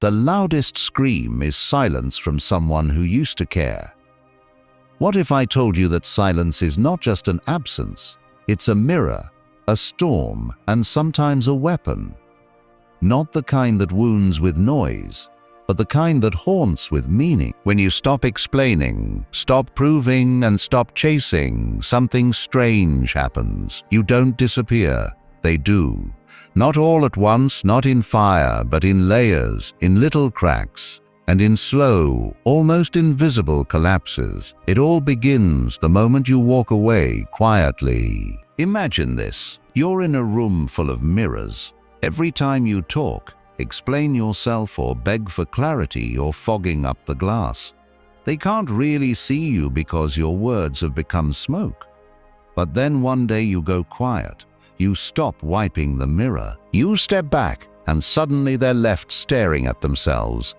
The loudest scream is silence from someone who used to care. What if I told you that silence is not just an absence, it's a mirror, a storm, and sometimes a weapon? Not the kind that wounds with noise, but the kind that haunts with meaning. When you stop explaining, stop proving, and stop chasing, something strange happens. You don't disappear. They do. Not all at once, not in fire, but in layers, in little cracks, and in slow, almost invisible collapses. It all begins the moment you walk away quietly. Imagine this. You're in a room full of mirrors. Every time you talk, explain yourself, or beg for clarity, you're fogging up the glass. They can't really see you because your words have become smoke. But then one day you go quiet. You stop wiping the mirror. You step back, and suddenly they're left staring at themselves.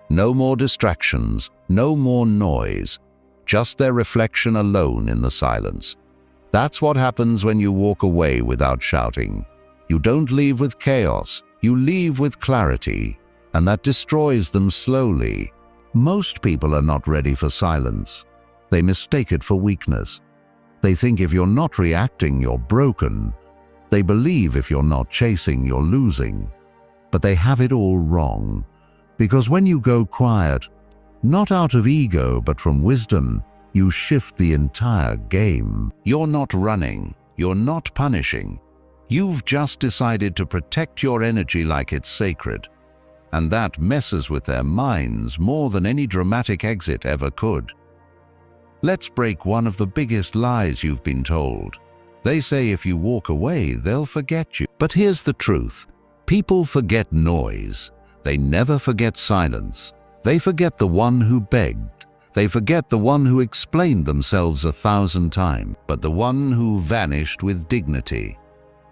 No more distractions, no more noise, just their reflection alone in the silence. That's what happens when you walk away without shouting. You don't leave with chaos. You leave with clarity, and that destroys them slowly. Most people are not ready for silence. They mistake it for weakness. They think if you're not reacting, you're broken. They believe if you're not chasing, you're losing. But they have it all wrong. Because when you go quiet, not out of ego but from wisdom, you shift the entire game. You're not running. You're not punishing. You've just decided to protect your energy like it's sacred. And that messes with their minds more than any dramatic exit ever could. Let's break one of the biggest lies you've been told. They say if you walk away, they'll forget you. But here's the truth. People forget noise. They never forget silence. They forget the one who begged. They forget the one who explained themselves 1,000 times, but the one who vanished with dignity.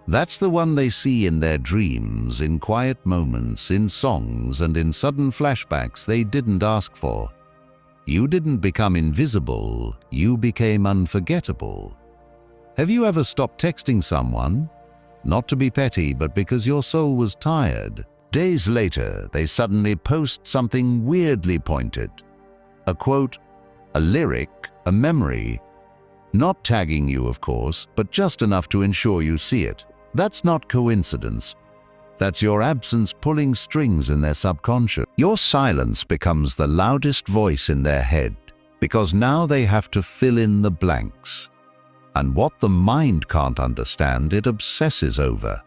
That's the one they see in their dreams, in quiet moments, in songs, and in sudden flashbacks they didn't ask for. You didn't become invisible, you became unforgettable. Have you ever stopped texting someone? Not to be petty, but because your soul was tired. Days later, they suddenly post something weirdly pointed. A quote, a lyric, a memory. Not tagging you, of course, but just enough to ensure you see it. That's not coincidence. That's your absence pulling strings in their subconscious. Your silence becomes the loudest voice in their head, because now they have to fill in the blanks. And what the mind can't understand, it obsesses over.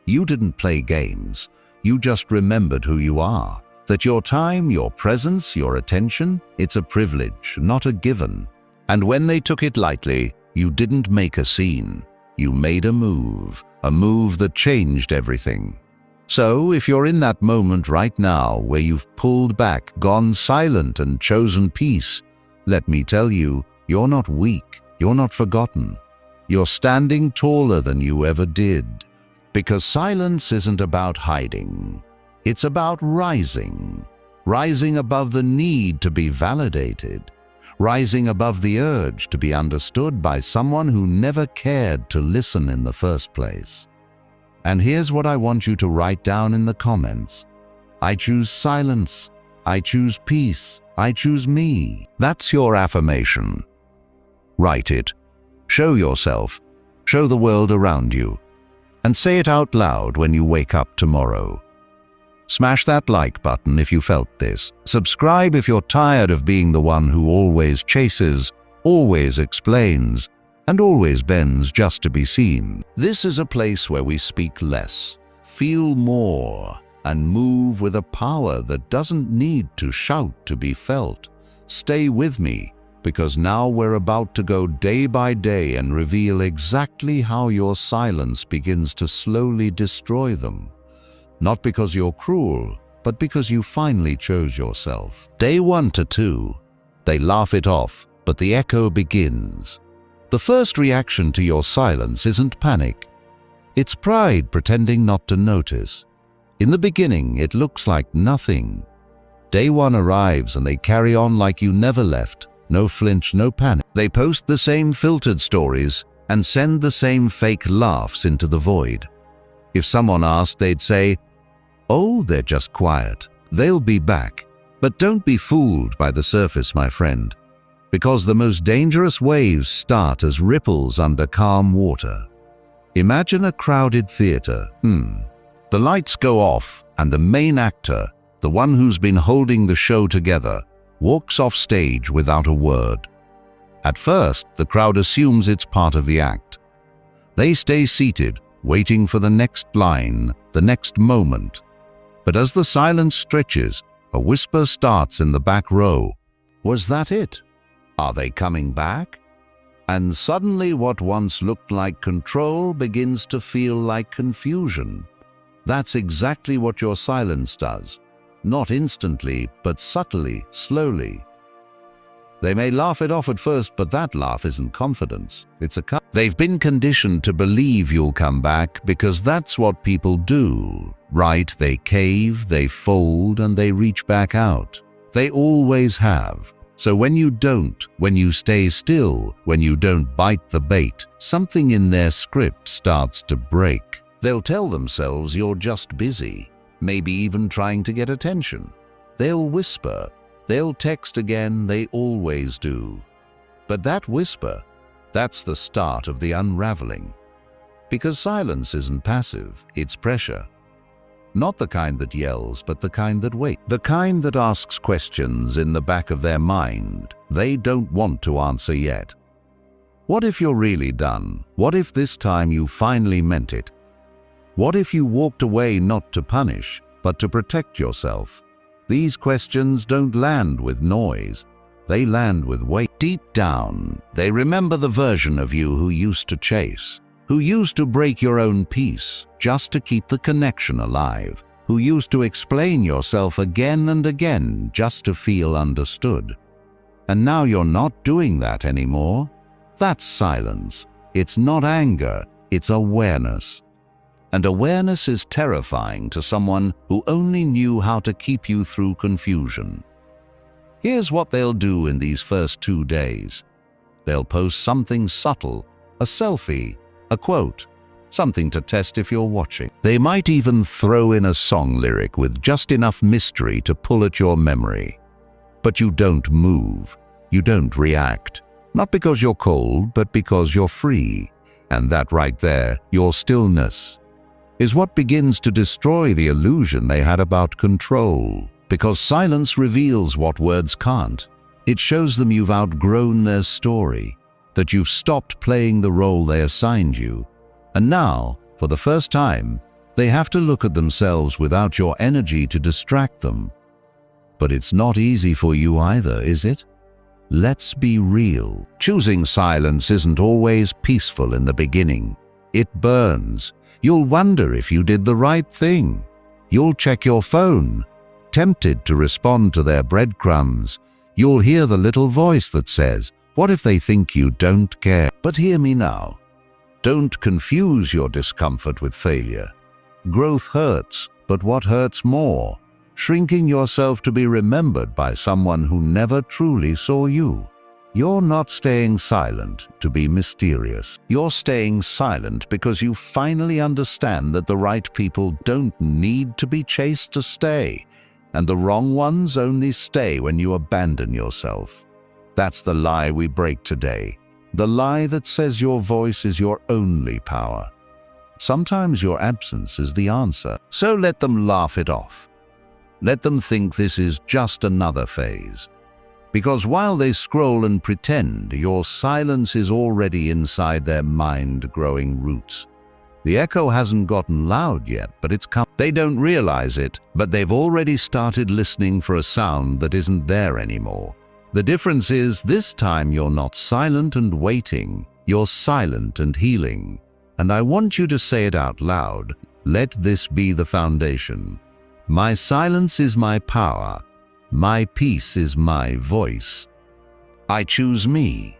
You didn't play games. You just remembered who you are. That your time, your presence, your attention, it's a privilege, not a given. And when they took it lightly, you didn't make a scene. You made a move that changed everything. So if you're in that moment right now where you've pulled back, gone silent, and chosen peace, let me tell you, you're not weak, you're not forgotten. You're standing taller than you ever did. Because silence isn't about hiding. It's about rising. Rising above the need to be validated. Rising above the urge to be understood by someone who never cared to listen in the first place. And here's what I want you to write down in the comments. I choose silence. I choose peace. I choose me. That's your affirmation. Write it. Show yourself. Show the world around you. And say it out loud when you wake up tomorrow. Smash that like button if you felt this. Subscribe if you're tired of being the one who always chases, always explains, and always bends just to be seen. This is a place where we speak less, feel more, and move with a power that doesn't need to shout to be felt. Stay with me, because now we're about to go day by day and reveal exactly how your silence begins to slowly destroy them. Not because you're cruel, but because you finally chose yourself. Day 1 to 2, they laugh it off, but the echo begins. The first reaction to your silence isn't panic. It's pride pretending not to notice. In the beginning, it looks like nothing. Day 1 arrives and they carry on like you never left. No flinch, no panic. They post the same filtered stories and send the same fake laughs into the void. If someone asked, they'd say, "Oh, they're just quiet." They'll be back. But don't be fooled by the surface, my friend, because the most dangerous waves start as ripples under calm water. Imagine a crowded theater. The lights go off and the main actor, the one who's been holding the show together, walks off stage without a word. At first, the crowd assumes it's part of the act. They stay seated, waiting for the next line, the next moment. But as the silence stretches, a whisper starts in the back row. Was that it? Are they coming back? And suddenly what once looked like control begins to feel like confusion. That's exactly what your silence does. Not instantly, but subtly, slowly. They may laugh it off at first, but that laugh isn't confidence. They've been conditioned to believe you'll come back because that's what people do, right? They cave, they fold, and they reach back out. They always have. So when you don't, when you stay still, when you don't bite the bait, something in their script starts to break. They'll tell themselves you're just busy, maybe even trying to get attention. They'll whisper. They'll text again, they always do. But that whisper, that's the start of the unraveling. Because silence isn't passive, it's pressure. Not the kind that yells, but the kind that waits. The kind that asks questions in the back of their mind they don't want to answer yet. What if you're really done? What if this time you finally meant it? What if you walked away not to punish, but to protect yourself? These questions don't land with noise. They land with weight. Deep down, they remember the version of you who used to chase, who used to break your own peace just to keep the connection alive, who used to explain yourself again and again just to feel understood. And now you're not doing that anymore. That's silence. It's not anger, it's awareness. And awareness is terrifying to someone who only knew how to keep you through confusion. Here's what they'll do in these first 2 days. They'll post something subtle, a selfie, a quote, something to test if you're watching. They might even throw in a song lyric with just enough mystery to pull at your memory. But you don't move, you don't react, not because you're cold, but because you're free. And that right there, your stillness, is what begins to destroy the illusion they had about control. Because silence reveals what words can't. It shows them you've outgrown their story, that you've stopped playing the role they assigned you. And now, for the first time, they have to look at themselves without your energy to distract them. But it's not easy for you either, is it? Let's be real. Choosing silence isn't always peaceful in the beginning. It burns. You'll wonder if you did the right thing. You'll check your phone, tempted to respond to their breadcrumbs. You'll hear the little voice that says, "What if they think you don't care?" But hear me now. Don't confuse your discomfort with failure. Growth hurts, but what hurts more? Shrinking yourself to be remembered by someone who never truly saw you. You're not staying silent to be mysterious. You're staying silent because you finally understand that the right people don't need to be chased to stay, and the wrong ones only stay when you abandon yourself. That's the lie we break today. The lie that says your voice is your only power. Sometimes your absence is the answer. So let them laugh it off. Let them think this is just another phase. Because while they scroll and pretend, your silence is already inside their mind growing roots. The echo hasn't gotten loud yet, but it's come. They don't realize it, but they've already started listening for a sound that isn't there anymore. The difference is, this time you're not silent and waiting, you're silent and healing. And I want you to say it out loud. Let this be the foundation. My silence is my power. My peace is my voice. I choose me.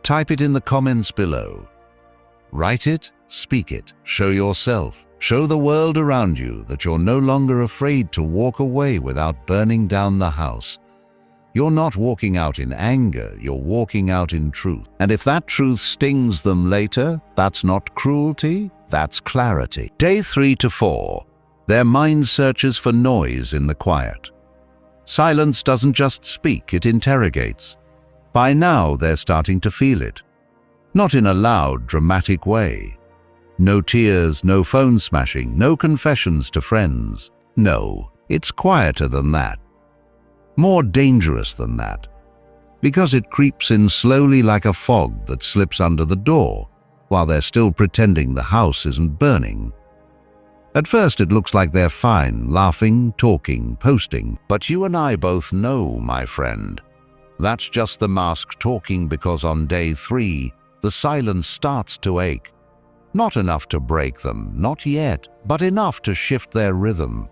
Type it in the comments below. Write it, speak it, show yourself, show the world around you that you're no longer afraid to walk away without burning down the house. You're not walking out in anger, you're walking out in truth. And if that truth stings them later, that's not cruelty, that's clarity. Day 3 to 4. Their mind searches for noise in the quiet. Silence doesn't just speak, it interrogates. By now, they're starting to feel it. Not in a loud, dramatic way. No tears, no phone smashing, no confessions to friends. No, it's quieter than that. More dangerous than that. Because it creeps in slowly like a fog that slips under the door, while they're still pretending the house isn't burning. At first it looks like they're fine, laughing, talking, posting. But you and I both know, my friend, that's just the mask talking, because on day 3, the silence starts to ache. Not enough to break them, not yet, but enough to shift their rhythm.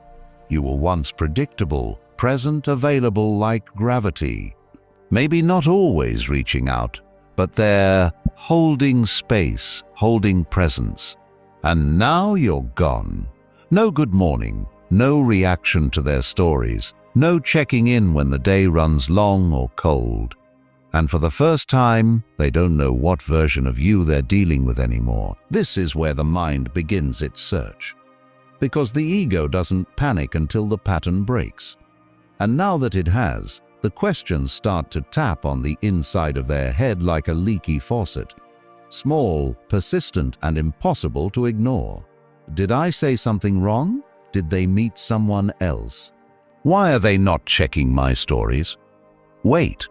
You were once predictable, present, available like gravity. Maybe not always reaching out, but they're holding space, holding presence. And now you're gone. No good morning, no reaction to their stories, no checking in when the day runs long or cold. And for the first time, they don't know what version of you they're dealing with anymore. This is where the mind begins its search. Because the ego doesn't panic until the pattern breaks. And now that it has, the questions start to tap on the inside of their head like a leaky faucet. Small, persistent, and impossible to ignore. Did I say something wrong? Did they meet someone else? Why are they not checking my stories? Wait,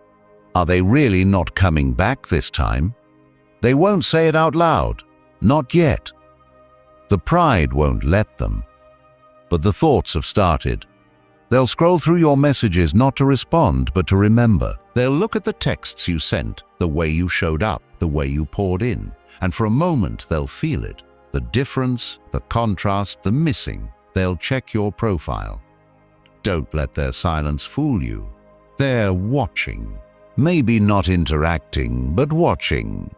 are they really not coming back this time? They won't say it out loud. Not yet. The pride won't let them. But the thoughts have started. They'll scroll through your messages not to respond, but to remember. They'll look at the texts you sent, the way you showed up, the way you poured in, and for a moment they'll feel it. The difference, the contrast, the missing. They'll check your profile. Don't let their silence fool you. They're watching. Maybe not interacting, but watching.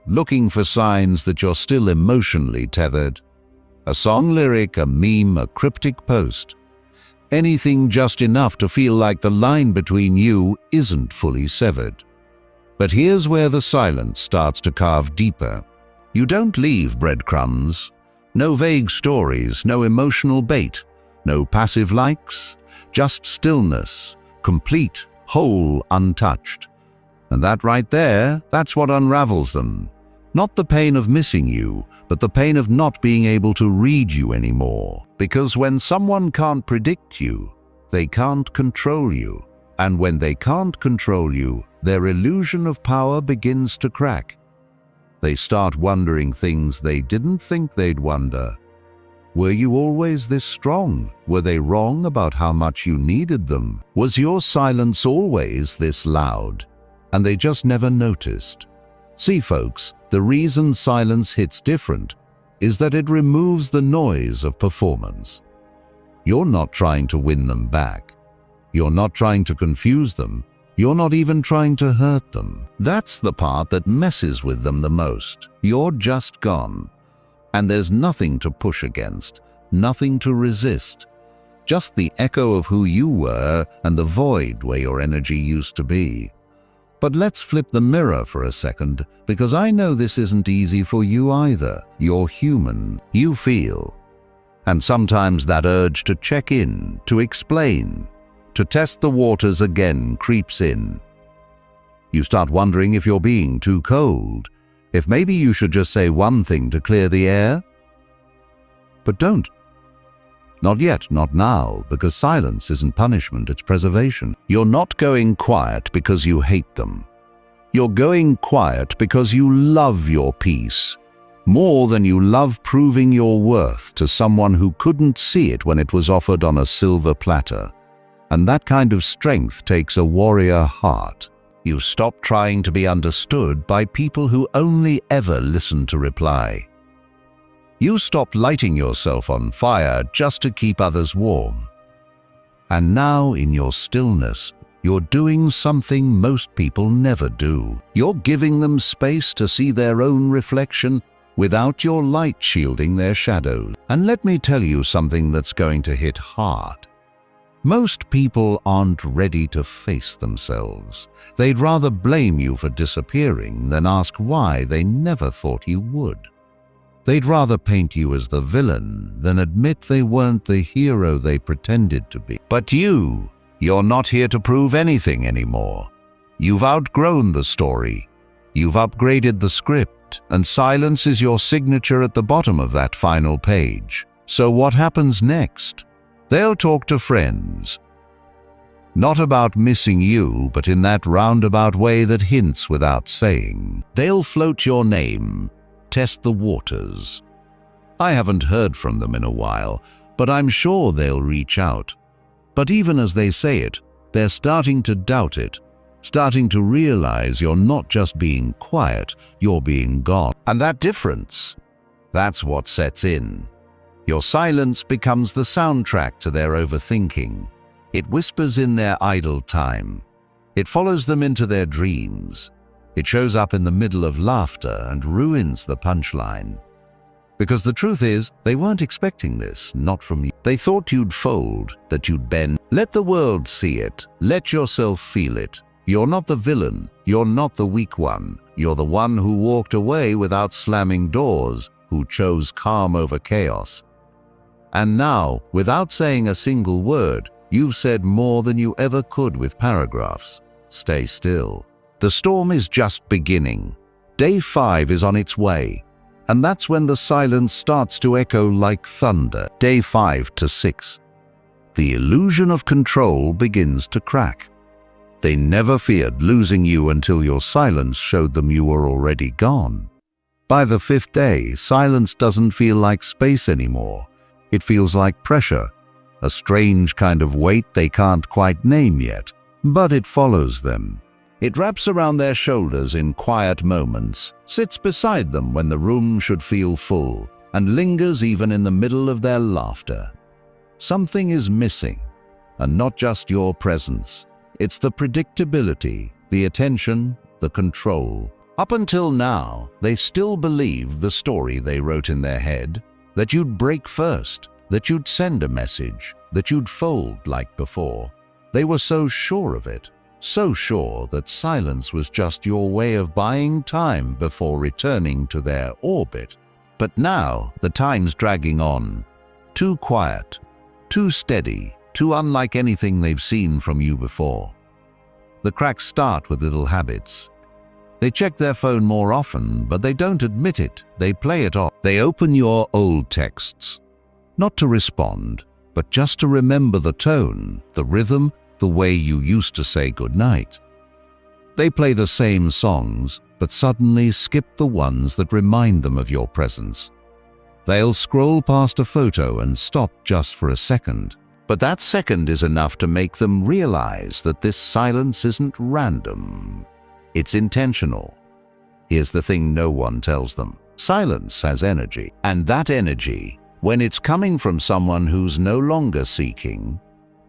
Looking for signs that you're still emotionally tethered. A song lyric, a meme, a cryptic post. Anything just enough to feel like the line between you isn't fully severed. But here's where the silence starts to carve deeper. You don't leave breadcrumbs. No vague stories, no emotional bait, no passive likes, just stillness, complete, whole, untouched. And that right there, that's what unravels them. Not the pain of missing you, but the pain of not being able to read you anymore. Because when someone can't predict you, they can't control you. And when they can't control you, their illusion of power begins to crack. They start wondering things they didn't think they'd wonder. Were you always this strong? Were they wrong about how much you needed them? Was your silence always this loud? And they just never noticed. See, folks, the reason silence hits different is that it removes the noise of performance. You're not trying to win them back. You're not trying to confuse them. You're not even trying to hurt them. That's the part that messes with them the most. You're just gone. And there's nothing to push against, nothing to resist. Just the echo of who you were and the void where your energy used to be. But let's flip the mirror for a second, because I know this isn't easy for you either. You're human. You feel. And sometimes that urge to check in, to explain, to test the waters again creeps in. You start wondering if you're being too cold, if maybe you should just say one thing to clear the air. But don't. Not yet, not now, because silence isn't punishment, it's preservation. You're not going quiet because you hate them. You're going quiet because you love your peace, more than you love proving your worth to someone who couldn't see it when it was offered on a silver platter. And that kind of strength takes a warrior heart. You stop trying to be understood by people who only ever listen to reply. You stop lighting yourself on fire just to keep others warm. And now, in your stillness, you're doing something most people never do. You're giving them space to see their own reflection without your light shielding their shadows. And let me tell you something that's going to hit hard. Most people aren't ready to face themselves. They'd rather blame you for disappearing than ask why they never thought you would. They'd rather paint you as the villain than admit they weren't the hero they pretended to be. But you're not here to prove anything anymore. You've outgrown the story. You've upgraded the script, and silence is your signature at the bottom of that final page. So what happens next? They'll talk to friends. Not about missing you, but in that roundabout way that hints without saying. They'll float your name, test the waters. I haven't heard from them in a while, but I'm sure they'll reach out. But even as they say it, they're starting to doubt it, starting to realize you're not just being quiet, you're being gone. And that difference, that's what sets in. Your silence becomes the soundtrack to their overthinking. It whispers in their idle time. It follows them into their dreams. It shows up in the middle of laughter and ruins the punchline. Because the truth is, they weren't expecting this, not from you. They thought you'd fold, that you'd bend. Let the world see it. Let yourself feel it. You're not the villain. You're not the weak one. You're the one who walked away without slamming doors, who chose calm over chaos. And now, without saying a single word, you've said more than you ever could with paragraphs. Stay still. The storm is just beginning. Day 5 is on its way. And that's when the silence starts to echo like thunder. Day 5 to 6. The illusion of control begins to crack. They never feared losing you until your silence showed them you were already gone. By the 5th day, silence doesn't feel like space anymore. It feels like pressure, a strange kind of weight they can't quite name yet, but it follows them. It wraps around their shoulders in quiet moments, sits beside them when the room should feel full, and lingers even in the middle of their laughter. Something is missing, and not just your presence. It's the predictability, the attention, the control. Up until now, they still believed the story they wrote in their head, that you'd break first, that you'd send a message, that you'd fold like before. They were so sure of it, so sure that silence was just your way of buying time before returning to their orbit. But now, the time's dragging on. Too quiet, too steady, too unlike anything they've seen from you before. The cracks start with little habits. They check their phone more often, but they don't admit it. They play it off. They open your old texts, not to respond, but just to remember the tone, the rhythm, the way you used to say goodnight. They play the same songs, but suddenly skip the ones that remind them of your presence. They'll scroll past a photo and stop just for a second. But that second is enough to make them realize that this silence isn't random. It's intentional. Here's the thing no one tells them. Silence has energy. And that energy, when it's coming from someone who's no longer seeking,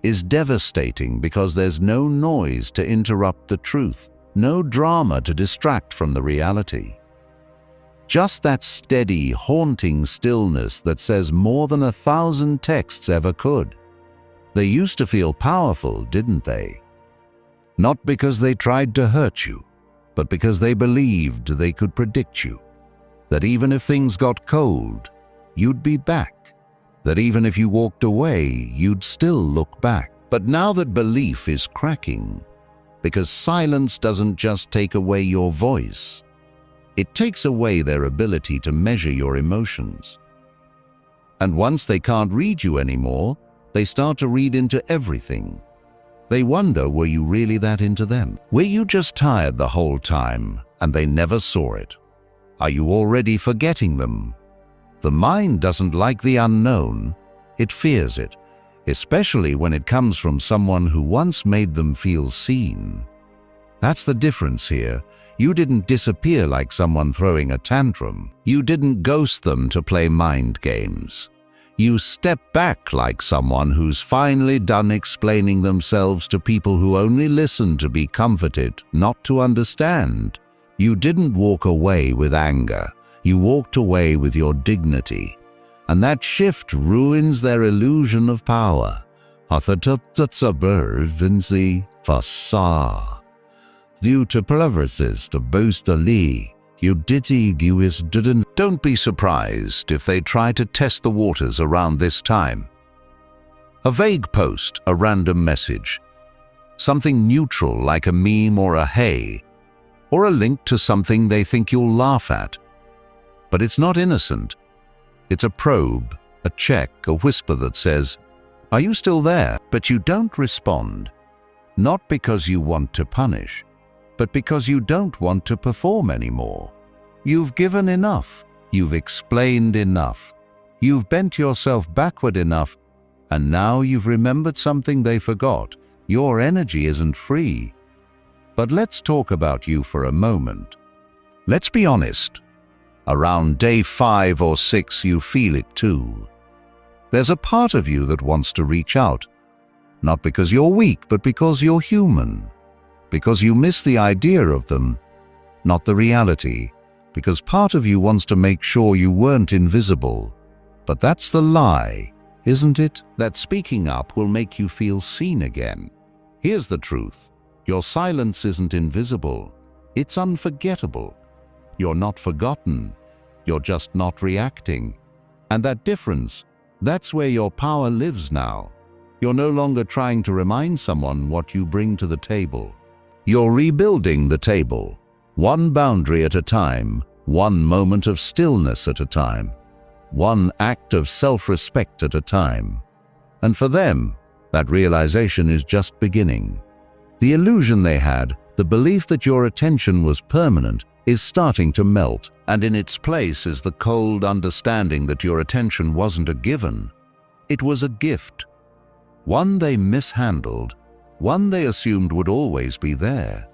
is devastating because there's no noise to interrupt the truth, no drama to distract from the reality. Just that steady, haunting stillness that says more than 1,000 texts ever could. They used to feel powerful, didn't they? Not because they tried to hurt you, but because they believed they could predict you. That even if things got cold, you'd be back. That even if you walked away, you'd still look back. But now that belief is cracking, because silence doesn't just take away your voice, it takes away their ability to measure your emotions. And once they can't read you anymore, they start to read into everything. They wonder, were you really that into them? Were you just tired the whole time and they never saw it? Are you already forgetting them? The mind doesn't like the unknown. It fears it, especially when it comes from someone who once made them feel seen. That's the difference here. You didn't disappear like someone throwing a tantrum. You didn't ghost them to play mind games. You step back like someone who's finally done explaining themselves to people who only listen to be comforted, not to understand. You didn't walk away with anger. You walked away with your dignity. And that shift ruins their illusion of power. Due to purposes to boost the Lee, didn't. Don't be surprised if they try to test the waters around this time. A vague post, a random message, something neutral like a meme or a hey, or a link to something they think you'll laugh at. But it's not innocent. It's a probe, a check, a whisper that says, "Are you still there?" But you don't respond. Not because you want to punish, but because you don't want to perform anymore. You've given enough. You've explained enough. You've bent yourself backward enough, and now you've remembered something they forgot. Your energy isn't free. But let's talk about you for a moment. Let's be honest. Around day 5 or 6, you feel it too. There's a part of you that wants to reach out, not because you're weak, but because you're human. Because you miss the idea of them, not the reality. Because part of you wants to make sure you weren't invisible. But that's the lie, isn't it? That speaking up will make you feel seen again. Here's the truth. Your silence isn't invisible. It's unforgettable. You're not forgotten. You're just not reacting. And that difference, that's where your power lives now. You're no longer trying to remind someone what you bring to the table. You're rebuilding the table, one boundary at a time, one moment of stillness at a time, one act of self-respect at a time. And for them, that realization is just beginning. The illusion they had, the belief that your attention was permanent, is starting to melt, and in its place is the cold understanding that your attention wasn't a given. It was a gift. One they mishandled, one they assumed would always be there.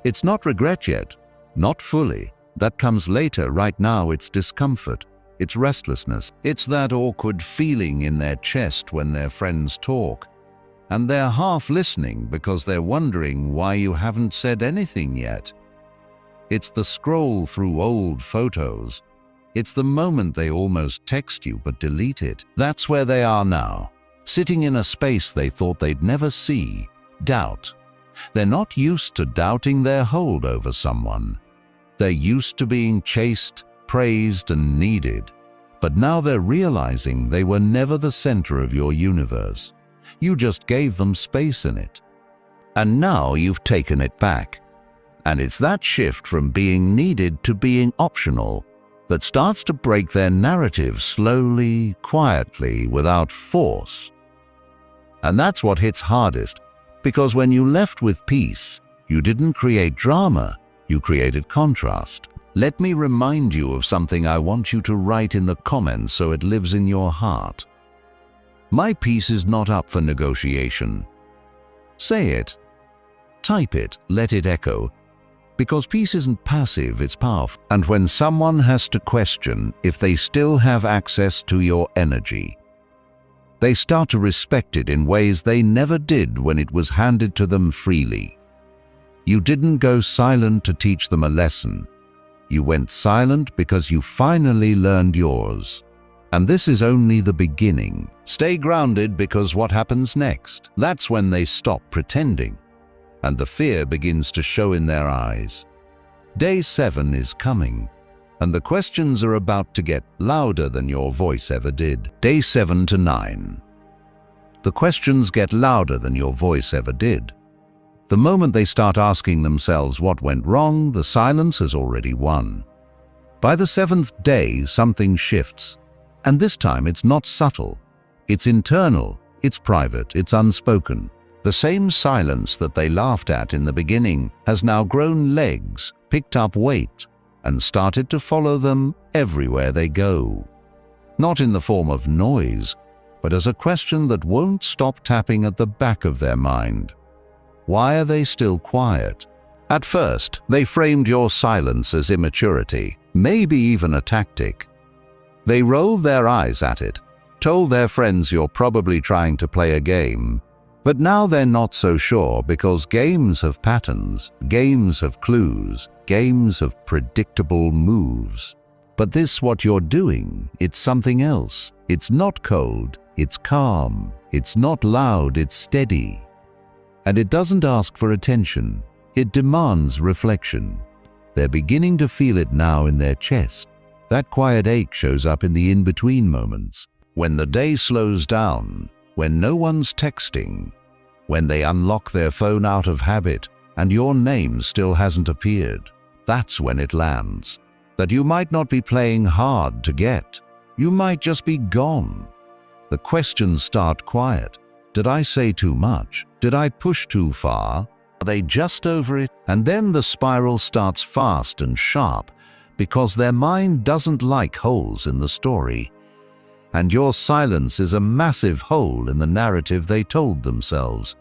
It's not regret yet, not fully. That comes later. Right now it's discomfort, it's restlessness. It's that awkward feeling in their chest when their friends talk, and they're half listening because they're wondering why you haven't said anything yet. It's the scroll through old photos. It's the moment they almost text you but delete it. That's where they are now, sitting in a space they thought they'd never see. Doubt. They're not used to doubting their hold over someone. They're used to being chased, praised, and needed. But now they're realizing they were never the center of your universe. You just gave them space in it. And now you've taken it back. And it's that shift from being needed to being optional that starts to break their narrative slowly, quietly, without force. And that's what hits hardest, because when you left with peace, you didn't create drama, you created contrast. Let me remind you of something I want you to write in the comments so it lives in your heart. My peace is not up for negotiation. Say it. Type it, let it echo. Because peace isn't passive, it's powerful. And when someone has to question if they still have access to your energy, they start to respect it in ways they never did when it was handed to them freely. You didn't go silent to teach them a lesson. You went silent because you finally learned yours. And this is only the beginning. Stay grounded, because what happens next? That's when they stop pretending, and the fear begins to show in their eyes. Day 7 is coming, and the questions are about to get louder than your voice ever did. Day 7 to 9. The questions get louder than your voice ever did. The moment they start asking themselves what went wrong, the silence has already won. By the 7th day, something shifts. And this time it's not subtle. It's internal, it's private, it's unspoken. The same silence that they laughed at in the beginning has now grown legs, picked up weight, and started to follow them everywhere they go. Not in the form of noise, but as a question that won't stop tapping at the back of their mind. Why are they still quiet? At first, they framed your silence as immaturity, maybe even a tactic. They rolled their eyes at it, told their friends you're probably trying to play a game. But now they're not so sure, because games have patterns, games have clues, games have predictable moves. But this, what you're doing, it's something else. It's not cold, it's calm. It's not loud, it's steady. And it doesn't ask for attention, it demands reflection. They're beginning to feel it now in their chest. That quiet ache shows up in the in-between moments, when the day slows down, when no one's texting, when they unlock their phone out of habit and your name still hasn't appeared. That's when it lands. That you might not be playing hard to get. You might just be gone. The questions start quiet. Did I say too much? Did I push too far? Are they just over it? And then the spiral starts fast and sharp, because their mind doesn't like holes in the story. And your silence is a massive hole in the narrative they told themselves.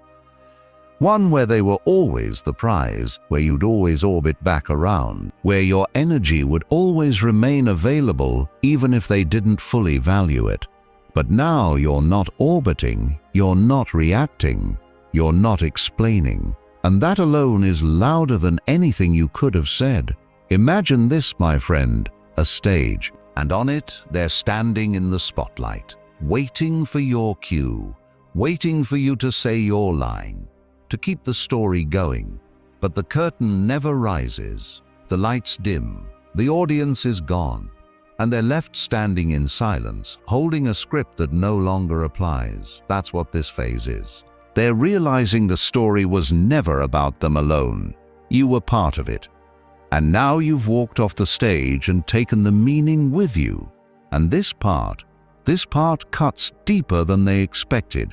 One where they were always the prize, where you'd always orbit back around, where your energy would always remain available even if they didn't fully value it. But now you're not orbiting, you're not reacting, you're not explaining. And that alone is louder than anything you could have said. Imagine this, my friend, a stage, and on it they're standing in the spotlight, waiting for your cue, waiting for you to say your line, to keep the story going. But the curtain never rises, the lights dim, the audience is gone, and they're left standing in silence, holding a script that no longer applies. That's what this phase is. They're realizing the story was never about them alone. You were part of it. And now you've walked off the stage and taken the meaning with you. And this part cuts deeper than they expected,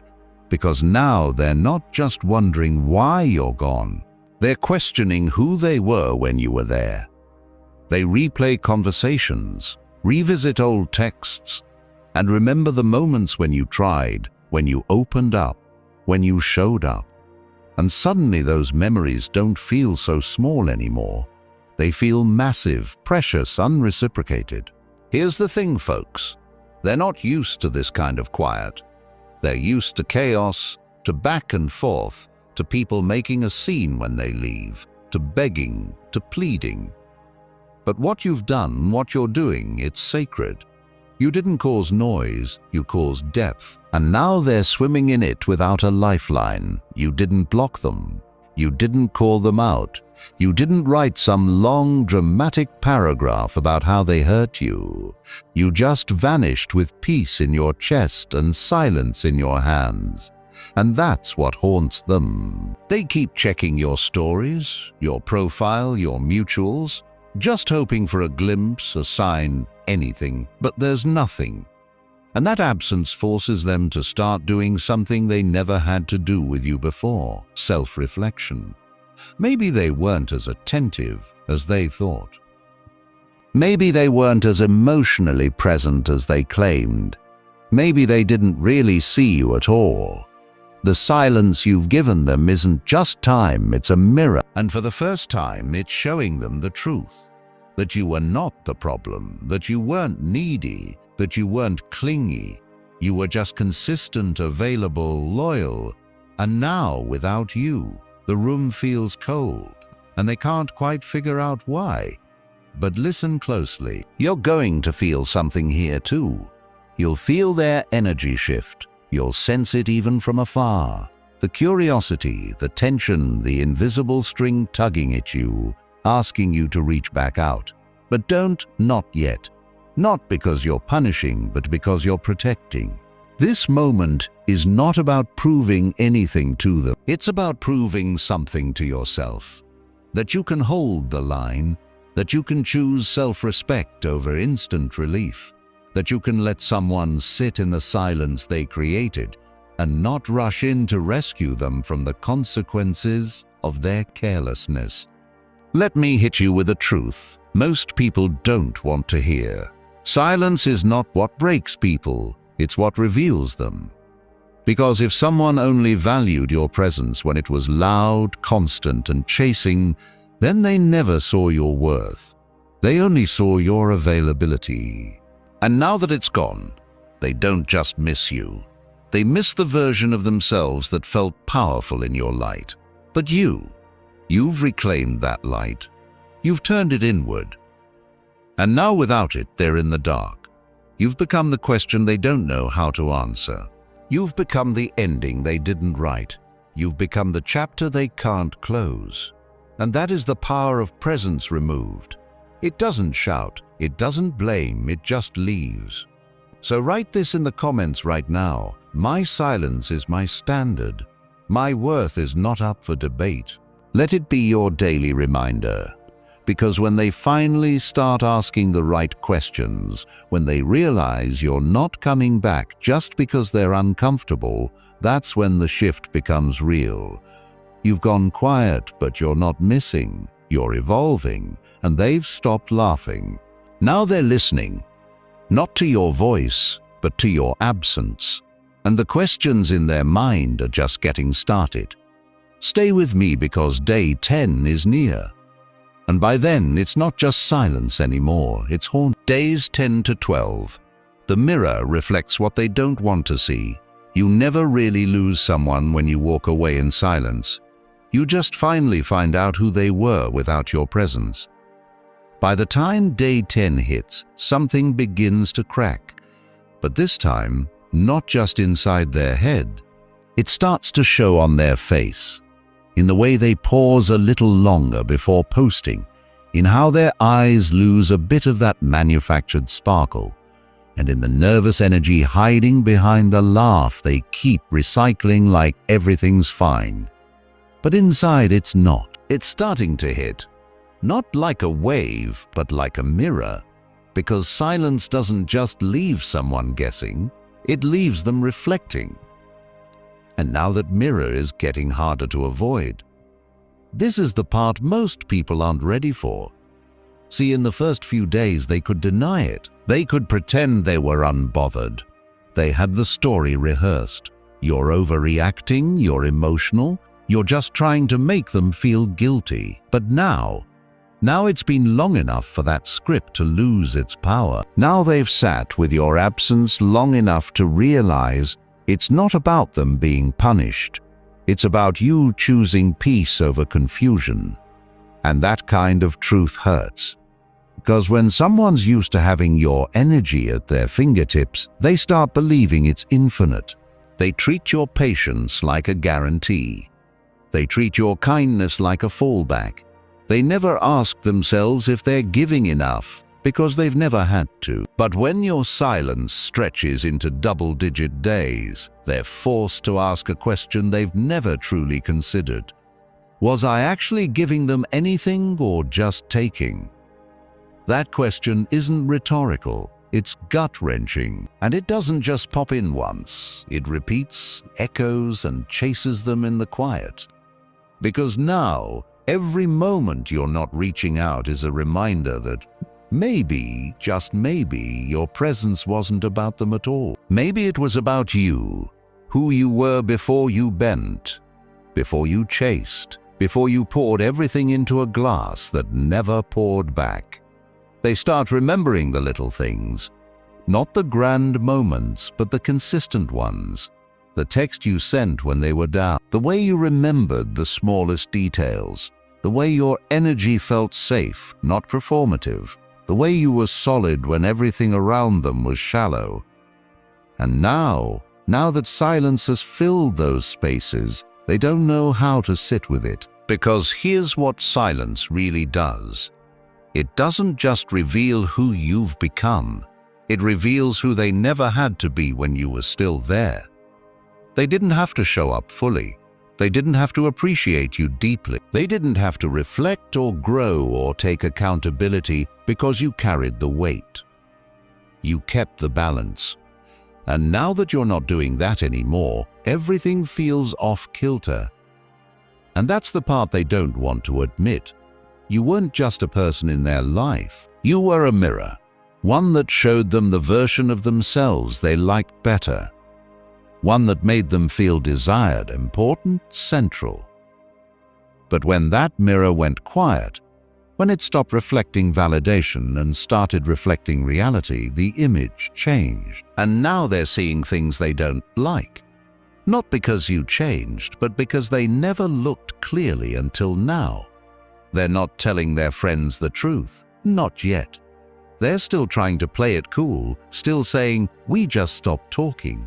because now they're not just wondering why you're gone. They're questioning who they were when you were there. They replay conversations, revisit old texts, and remember the moments when you tried, when you opened up, when you showed up. And suddenly those memories don't feel so small anymore. They feel massive, precious, unreciprocated. Here's the thing, folks. They're not used to this kind of quiet. They're used to chaos, to back and forth, to people making a scene when they leave, to begging, to pleading. But what you've done, what you're doing, it's sacred. You didn't cause noise, you caused depth. And now they're swimming in it without a lifeline. You didn't block them. You didn't call them out. You didn't write some long, dramatic paragraph about how they hurt you. You just vanished with peace in your chest and silence in your hands. And that's what haunts them. They keep checking your stories, your profile, your mutuals, just hoping for a glimpse, a sign, anything. But there's nothing. And that absence forces them to start doing something they never had to do with you before: self-reflection. Maybe they weren't as attentive as they thought. Maybe they weren't as emotionally present as they claimed. Maybe they didn't really see you at all. The silence you've given them isn't just time, it's a mirror. And for the first time, it's showing them the truth. That you were not the problem, that you weren't needy, that you weren't clingy. You were just consistent, available, loyal. And now, without you, the room feels cold, and they can't quite figure out why. But listen closely. You're going to feel something here too. You'll feel their energy shift. You'll sense it even from afar. The curiosity, the tension, the invisible string tugging at you, asking you to reach back out. But don't, not yet. Not because you're punishing, but because you're protecting. This moment is not about proving anything to them. It's about proving something to yourself. That you can hold the line, that you can choose self-respect over instant relief, that you can let someone sit in the silence they created and not rush in to rescue them from the consequences of their carelessness. Let me hit you with a truth most people don't want to hear. Silence is not what breaks people, it's what reveals them. Because if someone only valued your presence when it was loud, constant, and chasing, then they never saw your worth. They only saw your availability. And now that it's gone, they don't just miss you. They miss the version of themselves that felt powerful in your light. But you've reclaimed that light. You've turned it inward. And now without it, they're in the dark. You've become the question they don't know how to answer. You've become the ending they didn't write. You've become the chapter they can't close. And that is the power of presence removed. It doesn't shout, it doesn't blame, it just leaves. So write this in the comments right now. My silence is my standard. My worth is not up for debate. Let it be your daily reminder. Because when they finally start asking the right questions, when they realize you're not coming back just because they're uncomfortable, that's when the shift becomes real. You've gone quiet, but you're not missing. You're evolving, and they've stopped laughing. Now they're listening, not to your voice, but to your absence. And the questions in their mind are just getting started. Stay with me because day 10 is near. And by then, it's not just silence anymore, it's haunt. Days 10 to 12. The mirror reflects what they don't want to see. You never really lose someone when you walk away in silence. You just finally find out who they were without your presence. By the time day 10 hits, something begins to crack. But this time, not just inside their head. It starts to show on their face, in the way they pause a little longer before posting, in how their eyes lose a bit of that manufactured sparkle, and in the nervous energy hiding behind the laugh they keep recycling like everything's fine. But inside it's not. It's starting to hit. Not like a wave, but like a mirror. Because silence doesn't just leave someone guessing, it leaves them reflecting. And now that mirror is getting harder to avoid. This is the part most people aren't ready for. See, in the first few days they could deny it. They could pretend they were unbothered. They had the story rehearsed. You're overreacting, you're emotional, you're just trying to make them feel guilty. But now it's been long enough for that script to lose its power. Now they've sat with your absence long enough to realize it's not about them being punished. It's about you choosing peace over confusion. And that kind of truth hurts. Because when someone's used to having your energy at their fingertips, they start believing it's infinite. They treat your patience like a guarantee. They treat your kindness like a fallback. They never ask themselves if they're giving enough, because they've never had to. But when your silence stretches into double-digit days, they're forced to ask a question they've never truly considered. Was I actually giving them anything or just taking? That question isn't rhetorical, it's gut-wrenching. And it doesn't just pop in once. It repeats, echoes, and chases them in the quiet. Because now, every moment you're not reaching out is a reminder that maybe, just maybe, your presence wasn't about them at all. Maybe it was about you, who you were before you bent, before you chased, before you poured everything into a glass that never poured back. They start remembering the little things, not the grand moments, but the consistent ones. The text you sent when they were down, the way you remembered the smallest details, the way your energy felt safe, not performative, the way you were solid when everything around them was shallow. And now that silence has filled those spaces, they don't know how to sit with it. Because here's what silence really does. It doesn't just reveal who you've become. It reveals who they never had to be when you were still there. They didn't have to show up fully. They didn't have to appreciate you deeply. They didn't have to reflect or grow or take accountability because you carried the weight. You kept the balance. And now that you're not doing that anymore, everything feels off-kilter. And that's the part they don't want to admit. You weren't just a person in their life. You were a mirror, one that showed them the version of themselves they liked better. One that made them feel desired, important, central. But when that mirror went quiet, when it stopped reflecting validation and started reflecting reality, the image changed. And now they're seeing things they don't like. Not because you changed, but because they never looked clearly until now. They're not telling their friends the truth. Not yet. They're still trying to play it cool, still saying, "We just stopped talking.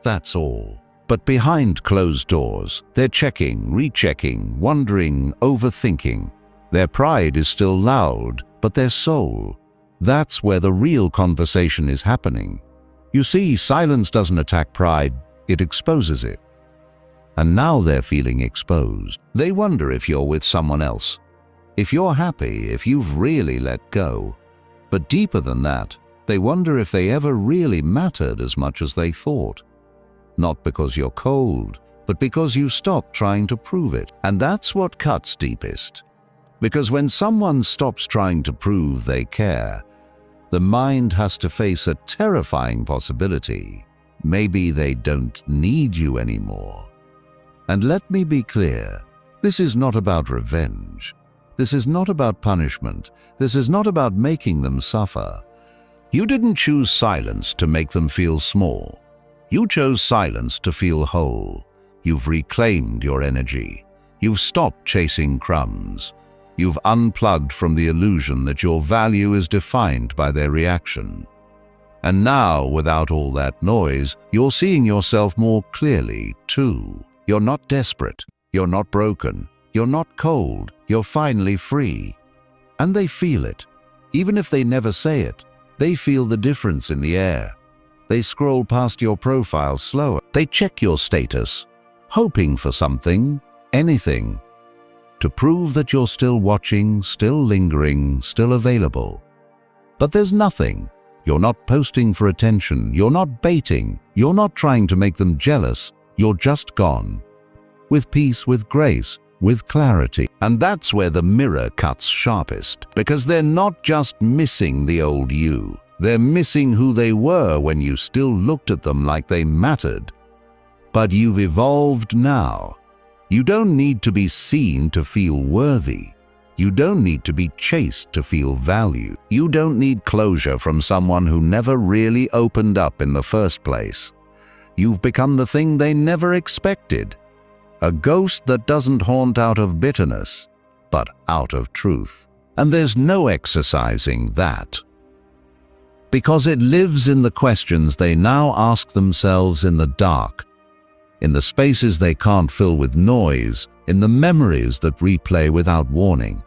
That's all." But behind closed doors, they're checking, rechecking, wondering, overthinking. Their pride is still loud, but their soul, that's where the real conversation is happening. You see, silence doesn't attack pride, it exposes it. And now they're feeling exposed. They wonder if you're with someone else, if you're happy, if you've really let go. But deeper than that, they wonder if they ever really mattered as much as they thought. Not because you're cold, but because you stopped trying to prove it. And that's what cuts deepest. Because when someone stops trying to prove they care, the mind has to face a terrifying possibility. Maybe they don't need you anymore. And let me be clear, this is not about revenge. This is not about punishment. This is not about making them suffer. You didn't choose silence to make them feel small. You chose silence to feel whole. You've reclaimed your energy. You've stopped chasing crumbs. You've unplugged from the illusion that your value is defined by their reaction. And now, without all that noise, you're seeing yourself more clearly, too. You're not desperate. You're not broken. You're not cold. You're finally free. And they feel it. Even if they never say it, they feel the difference in the air. They scroll past your profile slower. They check your status, hoping for something, anything, to prove that you're still watching, still lingering, still available. But there's nothing. You're not posting for attention. You're not baiting. You're not trying to make them jealous. You're just gone. With peace, with grace, with clarity. And that's where the mirror cuts sharpest. Because they're not just missing the old you. They're missing who they were when you still looked at them like they mattered. But you've evolved now. You don't need to be seen to feel worthy. You don't need to be chased to feel valued. You don't need closure from someone who never really opened up in the first place. You've become the thing they never expected. A ghost that doesn't haunt out of bitterness, but out of truth. And there's no exercising that. Because it lives in the questions they now ask themselves in the dark, in the spaces they can't fill with noise, in the memories that replay without warning.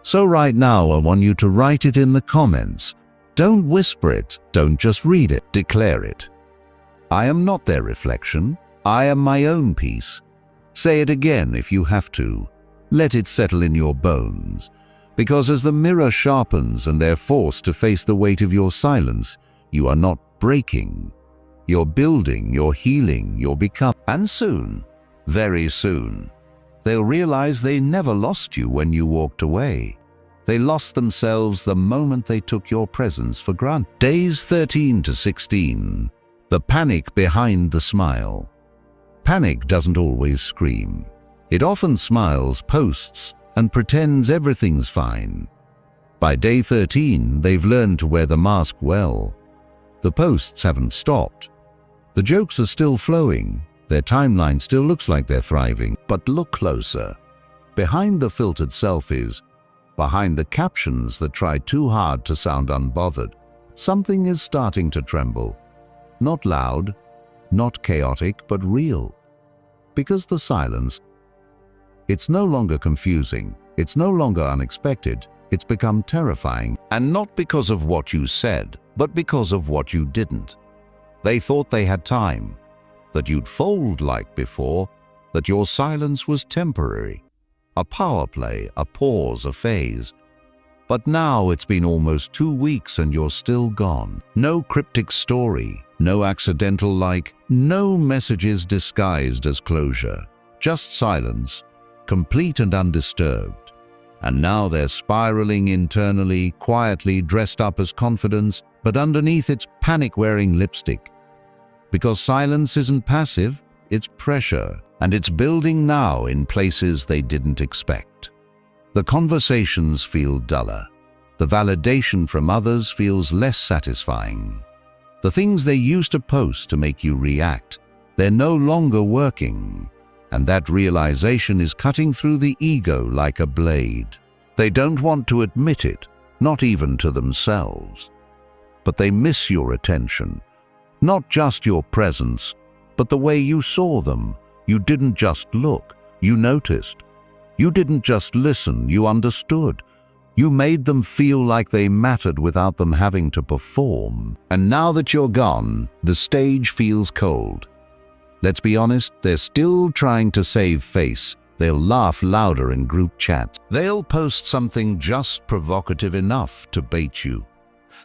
So right now I want you to write it in the comments. Don't whisper it, don't just read it, declare it. I am not their reflection, I am my own peace. Say it again if you have to. Let it settle in your bones. Because as the mirror sharpens and they're forced to face the weight of your silence, you are not breaking. You're building, you're healing, you're becoming. And soon, very soon, they'll realize they never lost you when you walked away. They lost themselves the moment they took your presence for granted. Days 13 to 16, the panic behind the smile. Panic doesn't always scream. It often smiles, posts, and pretends everything's fine. By day 13, they've learned to wear the mask well. The posts haven't stopped. The jokes are still flowing. Their timeline still looks like they're thriving. But look closer. Behind the filtered selfies, behind the captions that try too hard to sound unbothered, something is starting to tremble. Not loud, not chaotic, but real. Because the silence, it's no longer confusing, it's no longer unexpected, it's become terrifying. And not because of what you said, but because of what you didn't. They thought they had time, that you'd fold like before, that your silence was temporary, a power play, a pause, a phase. But now it's been almost 2 weeks and you're still gone. No cryptic story, no accidental like, no messages disguised as closure, just silence, complete and undisturbed. And now they're spiraling internally, quietly dressed up as confidence, but underneath it's panic-wearing lipstick. Because silence isn't passive, it's pressure, and it's building now in places they didn't expect. The conversations feel duller. The validation from others feels less satisfying. The things they used to post to make you react, they're no longer working. And that realization is cutting through the ego like a blade. They don't want to admit it, not even to themselves. But they miss your attention, not just your presence, but the way you saw them. You didn't just look, you noticed. You didn't just listen, you understood. You made them feel like they mattered without them having to perform. And now that you're gone, the stage feels cold. Let's be honest, they're still trying to save face. They'll laugh louder in group chats. They'll post something just provocative enough to bait you.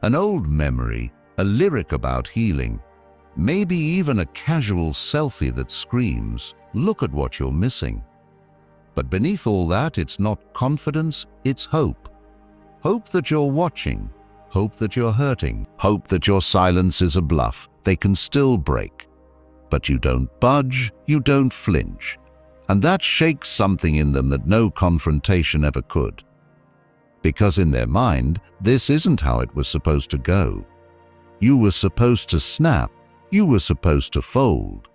An old memory, a lyric about healing, maybe even a casual selfie that screams, "Look at what you're missing." But beneath all that, it's not confidence, it's hope. Hope that you're watching, hope that you're hurting, hope that your silence is a bluff. They can still break. But you don't budge, you don't flinch. And that shakes something in them that no confrontation ever could. Because in their mind, this isn't how it was supposed to go. You were supposed to snap, you were supposed to fold.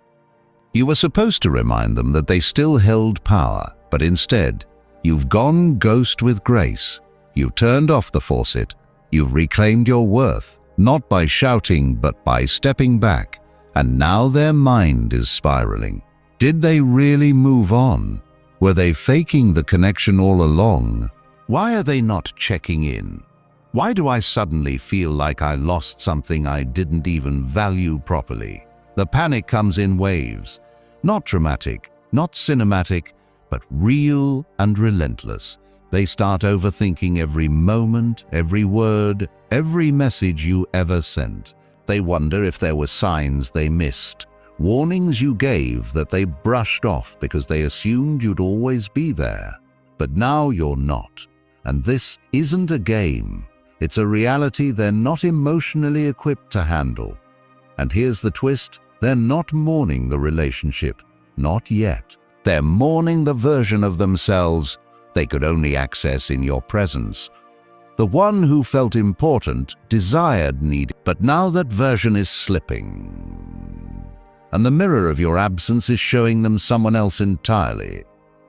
You were supposed to remind them that they still held power, but instead, you've gone ghost with grace. You've turned off the faucet. You've reclaimed your worth, not by shouting, but by stepping back. And now their mind is spiraling. Did they really move on? Were they faking the connection all along? Why are they not checking in? Why do I suddenly feel like I lost something I didn't even value properly? The panic comes in waves. Not dramatic, not cinematic, but real and relentless. They start overthinking every moment, every word, every message you ever sent. They wonder if there were signs they missed, warnings you gave that they brushed off because they assumed you'd always be there. But now you're not. And this isn't a game. It's a reality they're not emotionally equipped to handle. And here's the twist, they're not mourning the relationship. Not yet. They're mourning the version of themselves they could only access in your presence. The one who felt important, desired, needed. But now that version is slipping. And the mirror of your absence is showing them someone else entirely.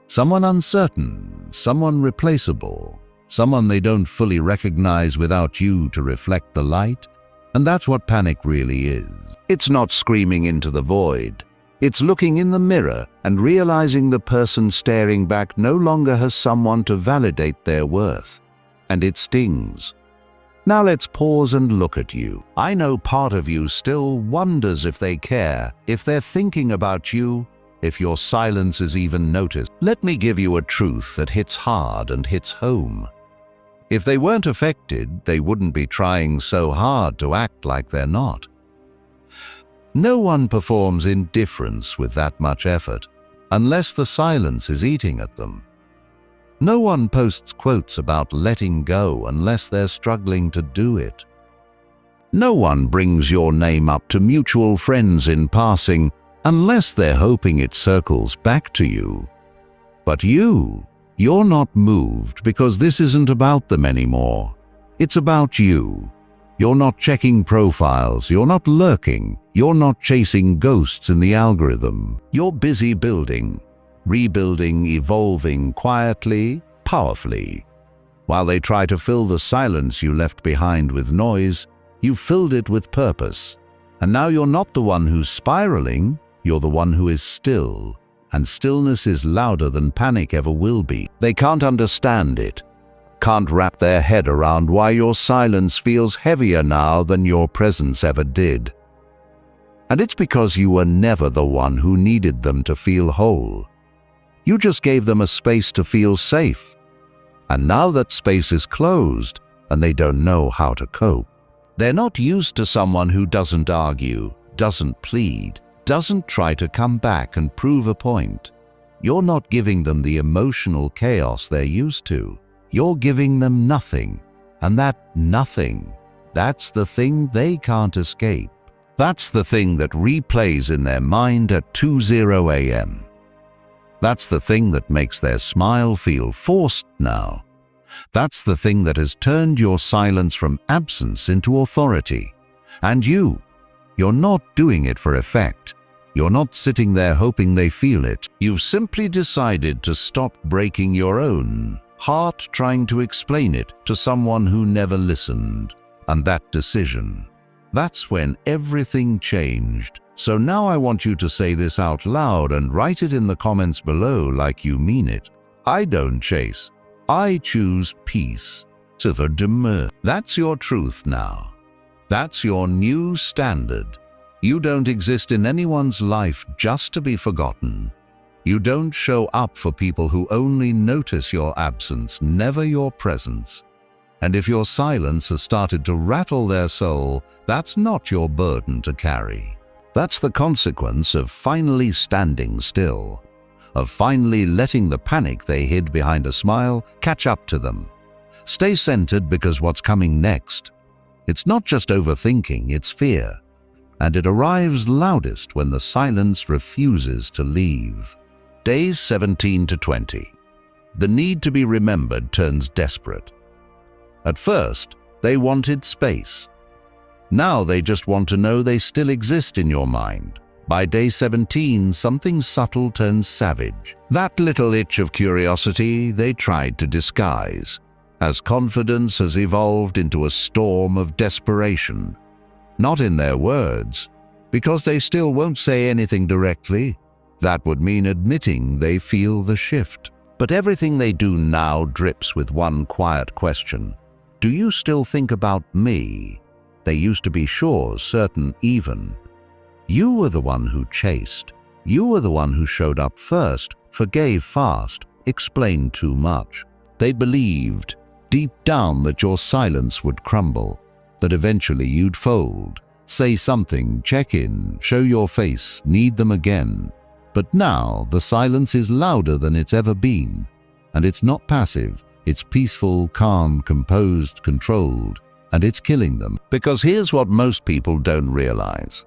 Someone uncertain, someone replaceable, someone they don't fully recognize without you to reflect the light. And that's what panic really is. It's not screaming into the void. It's looking in the mirror and realizing the person staring back no longer has someone to validate their worth. And it stings. Now let's pause and look at you. I know part of you still wonders if they care, if they're thinking about you, if your silence is even noticed. Let me give you a truth that hits hard and hits home. If they weren't affected, they wouldn't be trying so hard to act like they're not. No one performs indifference with that much effort, unless the silence is eating at them. No one posts quotes about letting go unless they're struggling to do it. No one brings your name up to mutual friends in passing unless they're hoping it circles back to you. But you're not moved because this isn't about them anymore. It's about you. You're not checking profiles, you're not lurking, you're not chasing ghosts in the algorithm. You're busy building, rebuilding, evolving quietly, powerfully. While they try to fill the silence you left behind with noise, you filled it with purpose. And now you're not the one who's spiraling, you're the one who is still. And stillness is louder than panic ever will be. They can't understand it. Can't wrap their head around why your silence feels heavier now than your presence ever did. And it's because you were never the one who needed them to feel whole. You just gave them a space to feel safe. And now that space is closed, and they don't know how to cope. They're not used to someone who doesn't argue, doesn't plead, doesn't try to come back and prove a point. You're not giving them the emotional chaos they're used to. You're giving them nothing, and that nothing, that's the thing they can't escape. That's the thing that replays in their mind at 2:00 a.m. That's the thing that makes their smile feel forced now. That's the thing that has turned your silence from absence into authority. And you're not doing it for effect. You're not sitting there hoping they feel it. You've simply decided to stop breaking your own heart trying to explain it to someone who never listened. And that decision, that's when everything changed. So now I want you to say this out loud and write it in the comments below like you mean it. I don't chase. I choose peace. To the demur. That's your truth now. That's your new standard. You don't exist in anyone's life just to be forgotten. You don't show up for people who only notice your absence, never your presence. And if your silence has started to rattle their soul, that's not your burden to carry. That's the consequence of finally standing still, of finally letting the panic they hid behind a smile catch up to them. Stay centered, because what's coming next, it's not just overthinking, it's fear. And it arrives loudest when the silence refuses to leave. Days 17 to 20. The need to be remembered turns desperate. At first, they wanted space. Now they just want to know they still exist in your mind. By day 17, something subtle turns savage. That little itch of curiosity they tried to disguise, as confidence has evolved into a storm of desperation. Not in their words, because they still won't say anything directly. That would mean admitting they feel the shift. But everything they do now drips with one quiet question. Do you still think about me? They used to be sure, certain, even. You were the one who chased. You were the one who showed up first, forgave fast, explained too much. They believed, deep down, that your silence would crumble, that eventually you'd fold, say something, check in, show your face, need them again. But now the silence is louder than it's ever been. And it's not passive, it's peaceful, calm, composed, controlled. And it's killing them. Because here's what most people don't realize.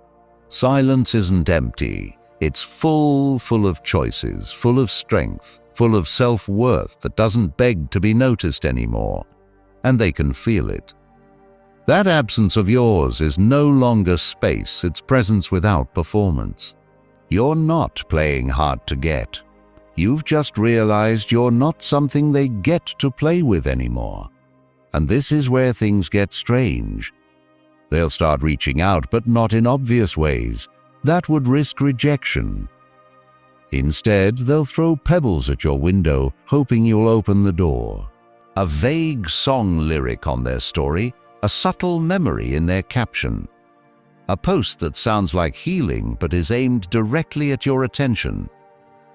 Silence isn't empty. It's full of choices, full of strength, full of self-worth that doesn't beg to be noticed anymore. And they can feel it. That absence of yours is no longer space, it's presence without performance. You're not playing hard to get. You've just realized you're not something they get to play with anymore. And this is where things get strange. They'll start reaching out, but not in obvious ways. That would risk rejection. Instead, they'll throw pebbles at your window, hoping you'll open the door. A vague song lyric on their story, a subtle memory in their caption. A post that sounds like healing but is aimed directly at your attention.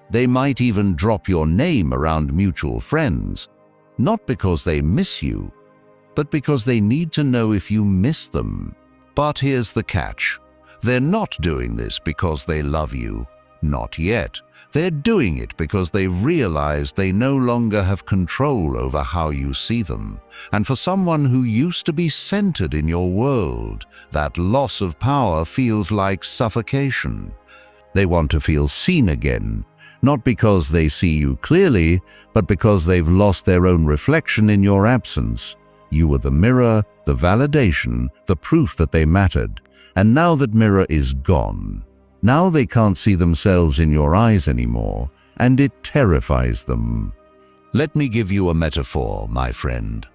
They might even drop your name around mutual friends, not because they miss you, but because they need to know if you miss them. But here's the catch. They're not doing this because they love you. Not yet. They're doing it because they've realized they no longer have control over how you see them. And for someone who used to be centered in your world, that loss of power feels like suffocation. They want to feel seen again, not because they see you clearly, but because they've lost their own reflection in your absence. You were the mirror, the validation, the proof that they mattered. And now that mirror is gone. Now they can't see themselves in your eyes anymore, and it terrifies them. Let me give you a metaphor, my friend.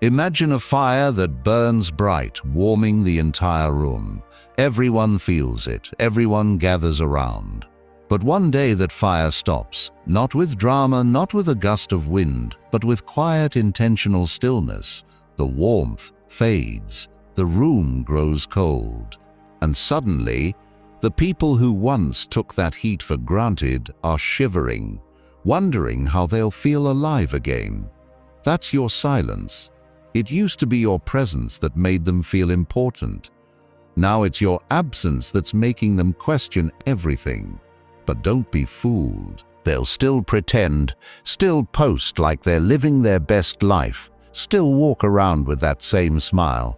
Imagine a fire that burns bright, warming the entire room. Everyone feels it, everyone gathers around. But one day that fire stops, not with drama, not with a gust of wind, but with quiet, intentional stillness. The warmth fades, the room grows cold, and suddenly, the people who once took that heat for granted are shivering, wondering how they'll feel alive again. That's your silence. It used to be your presence that made them feel important. Now it's your absence that's making them question everything. But don't be fooled. They'll still pretend, still post like they're living their best life, still walk around with that same smile.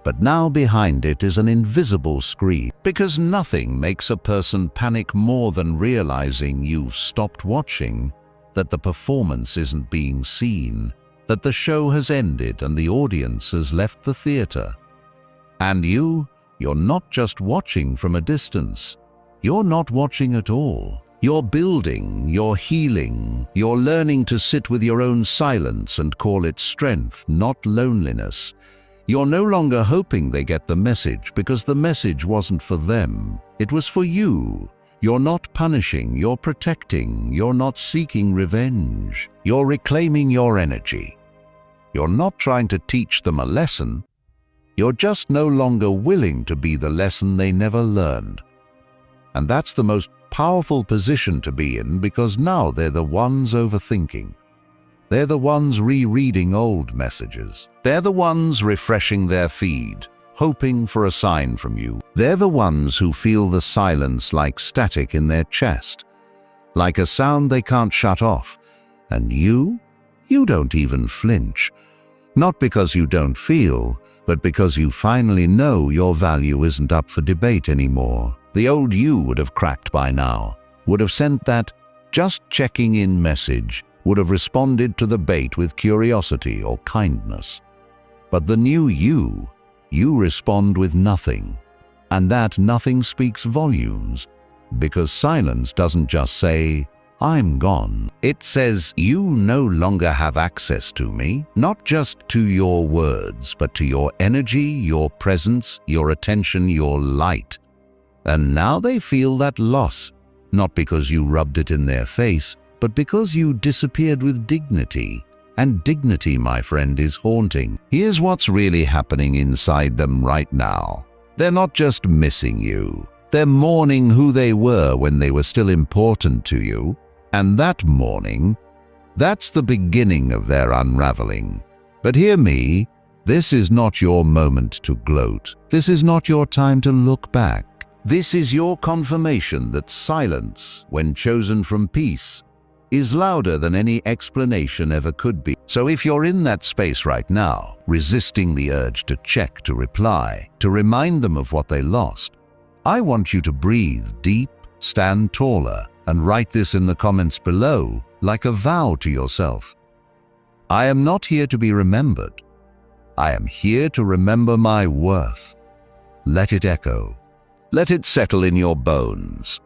But now behind it is an invisible screen, because nothing makes a person panic more than realizing you've stopped watching, that the performance isn't being seen, that the show has ended and the audience has left the theater. And you're not just watching from a distance. You're not watching at all. You're building, you're healing, you're learning to sit with your own silence and call it strength, not loneliness. You're no longer hoping they get the message because the message wasn't for them. It was for you. You're not punishing, you're protecting, you're not seeking revenge. You're reclaiming your energy. You're not trying to teach them a lesson. You're just no longer willing to be the lesson they never learned. And that's the most powerful position to be in, because now they're the ones overthinking. They're the ones rereading old messages. They're the ones refreshing their feed, hoping for a sign from you. They're the ones who feel the silence like static in their chest, like a sound they can't shut off. And you don't even flinch. Not because you don't feel, but because you finally know your value isn't up for debate anymore. The old you would have cracked by now, would have sent that just checking in message, would have responded to the bait with curiosity or kindness. But the new you respond with nothing. And that nothing speaks volumes, because silence doesn't just say, "I'm gone." It says, "You no longer have access to me," not just to your words, but to your energy, your presence, your attention, your light. And now they feel that loss, not because you rubbed it in their face, but because you disappeared with dignity. And dignity, my friend, is haunting. Here's what's really happening inside them right now. They're not just missing you. They're mourning who they were when they were still important to you. And that mourning, that's the beginning of their unraveling. But hear me, this is not your moment to gloat. This is not your time to look back. This is your confirmation that silence, when chosen from peace, is louder than any explanation ever could be. So if you're in that space right now, resisting the urge to check, to reply, to remind them of what they lost, I want you to breathe deep, stand taller, and write this in the comments below like a vow to yourself. I am not here to be remembered. I am here to remember my worth. Let it echo. Let it settle in your bones.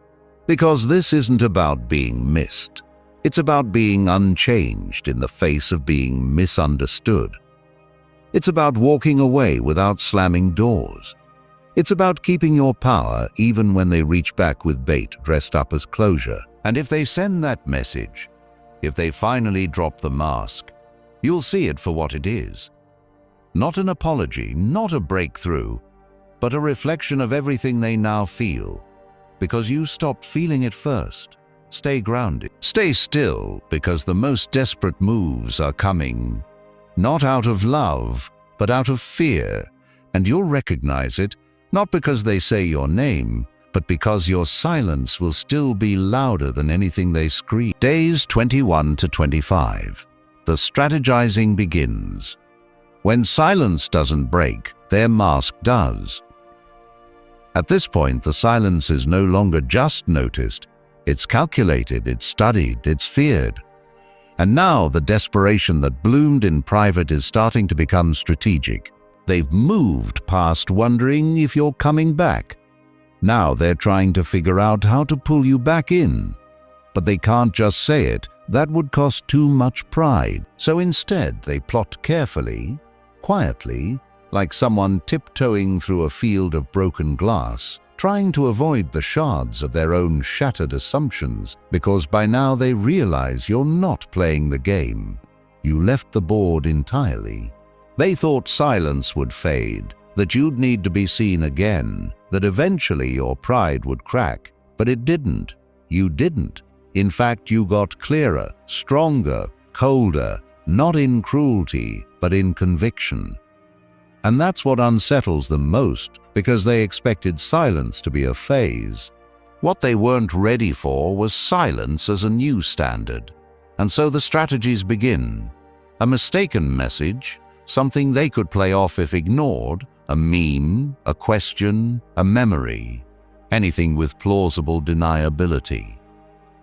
Because this isn't about being missed. It's about being unchanged in the face of being misunderstood. It's about walking away without slamming doors. It's about keeping your power even when they reach back with bait dressed up as closure. And if they send that message, if they finally drop the mask, you'll see it for what it is. Not an apology, not a breakthrough, but a reflection of everything they now feel, because you stopped feeling it first. Stay grounded. Stay still, because the most desperate moves are coming, not out of love, but out of fear, and you'll recognize it, not because they say your name, but because your silence will still be louder than anything they scream. Days 21 to 25. The strategizing begins. When silence doesn't break, their mask does. At this point, the silence is no longer just noticed. It's calculated, it's studied, it's feared. And now the desperation that bloomed in private is starting to become strategic. They've moved past wondering if you're coming back. Now they're trying to figure out how to pull you back in. But they can't just say it. That would cost too much pride. So instead, they plot carefully, quietly, like someone tiptoeing through a field of broken glass, trying to avoid the shards of their own shattered assumptions, because by now they realize you're not playing the game. You left the board entirely. They thought silence would fade, that you'd need to be seen again, that eventually your pride would crack, but it didn't. You didn't. In fact, you got clearer, stronger, colder, not in cruelty, but in conviction. And that's what unsettles them most, because they expected silence to be a phase. What they weren't ready for was silence as a new standard. And so the strategies begin. A mistaken message, something they could play off if ignored, a meme, a question, a memory, anything with plausible deniability.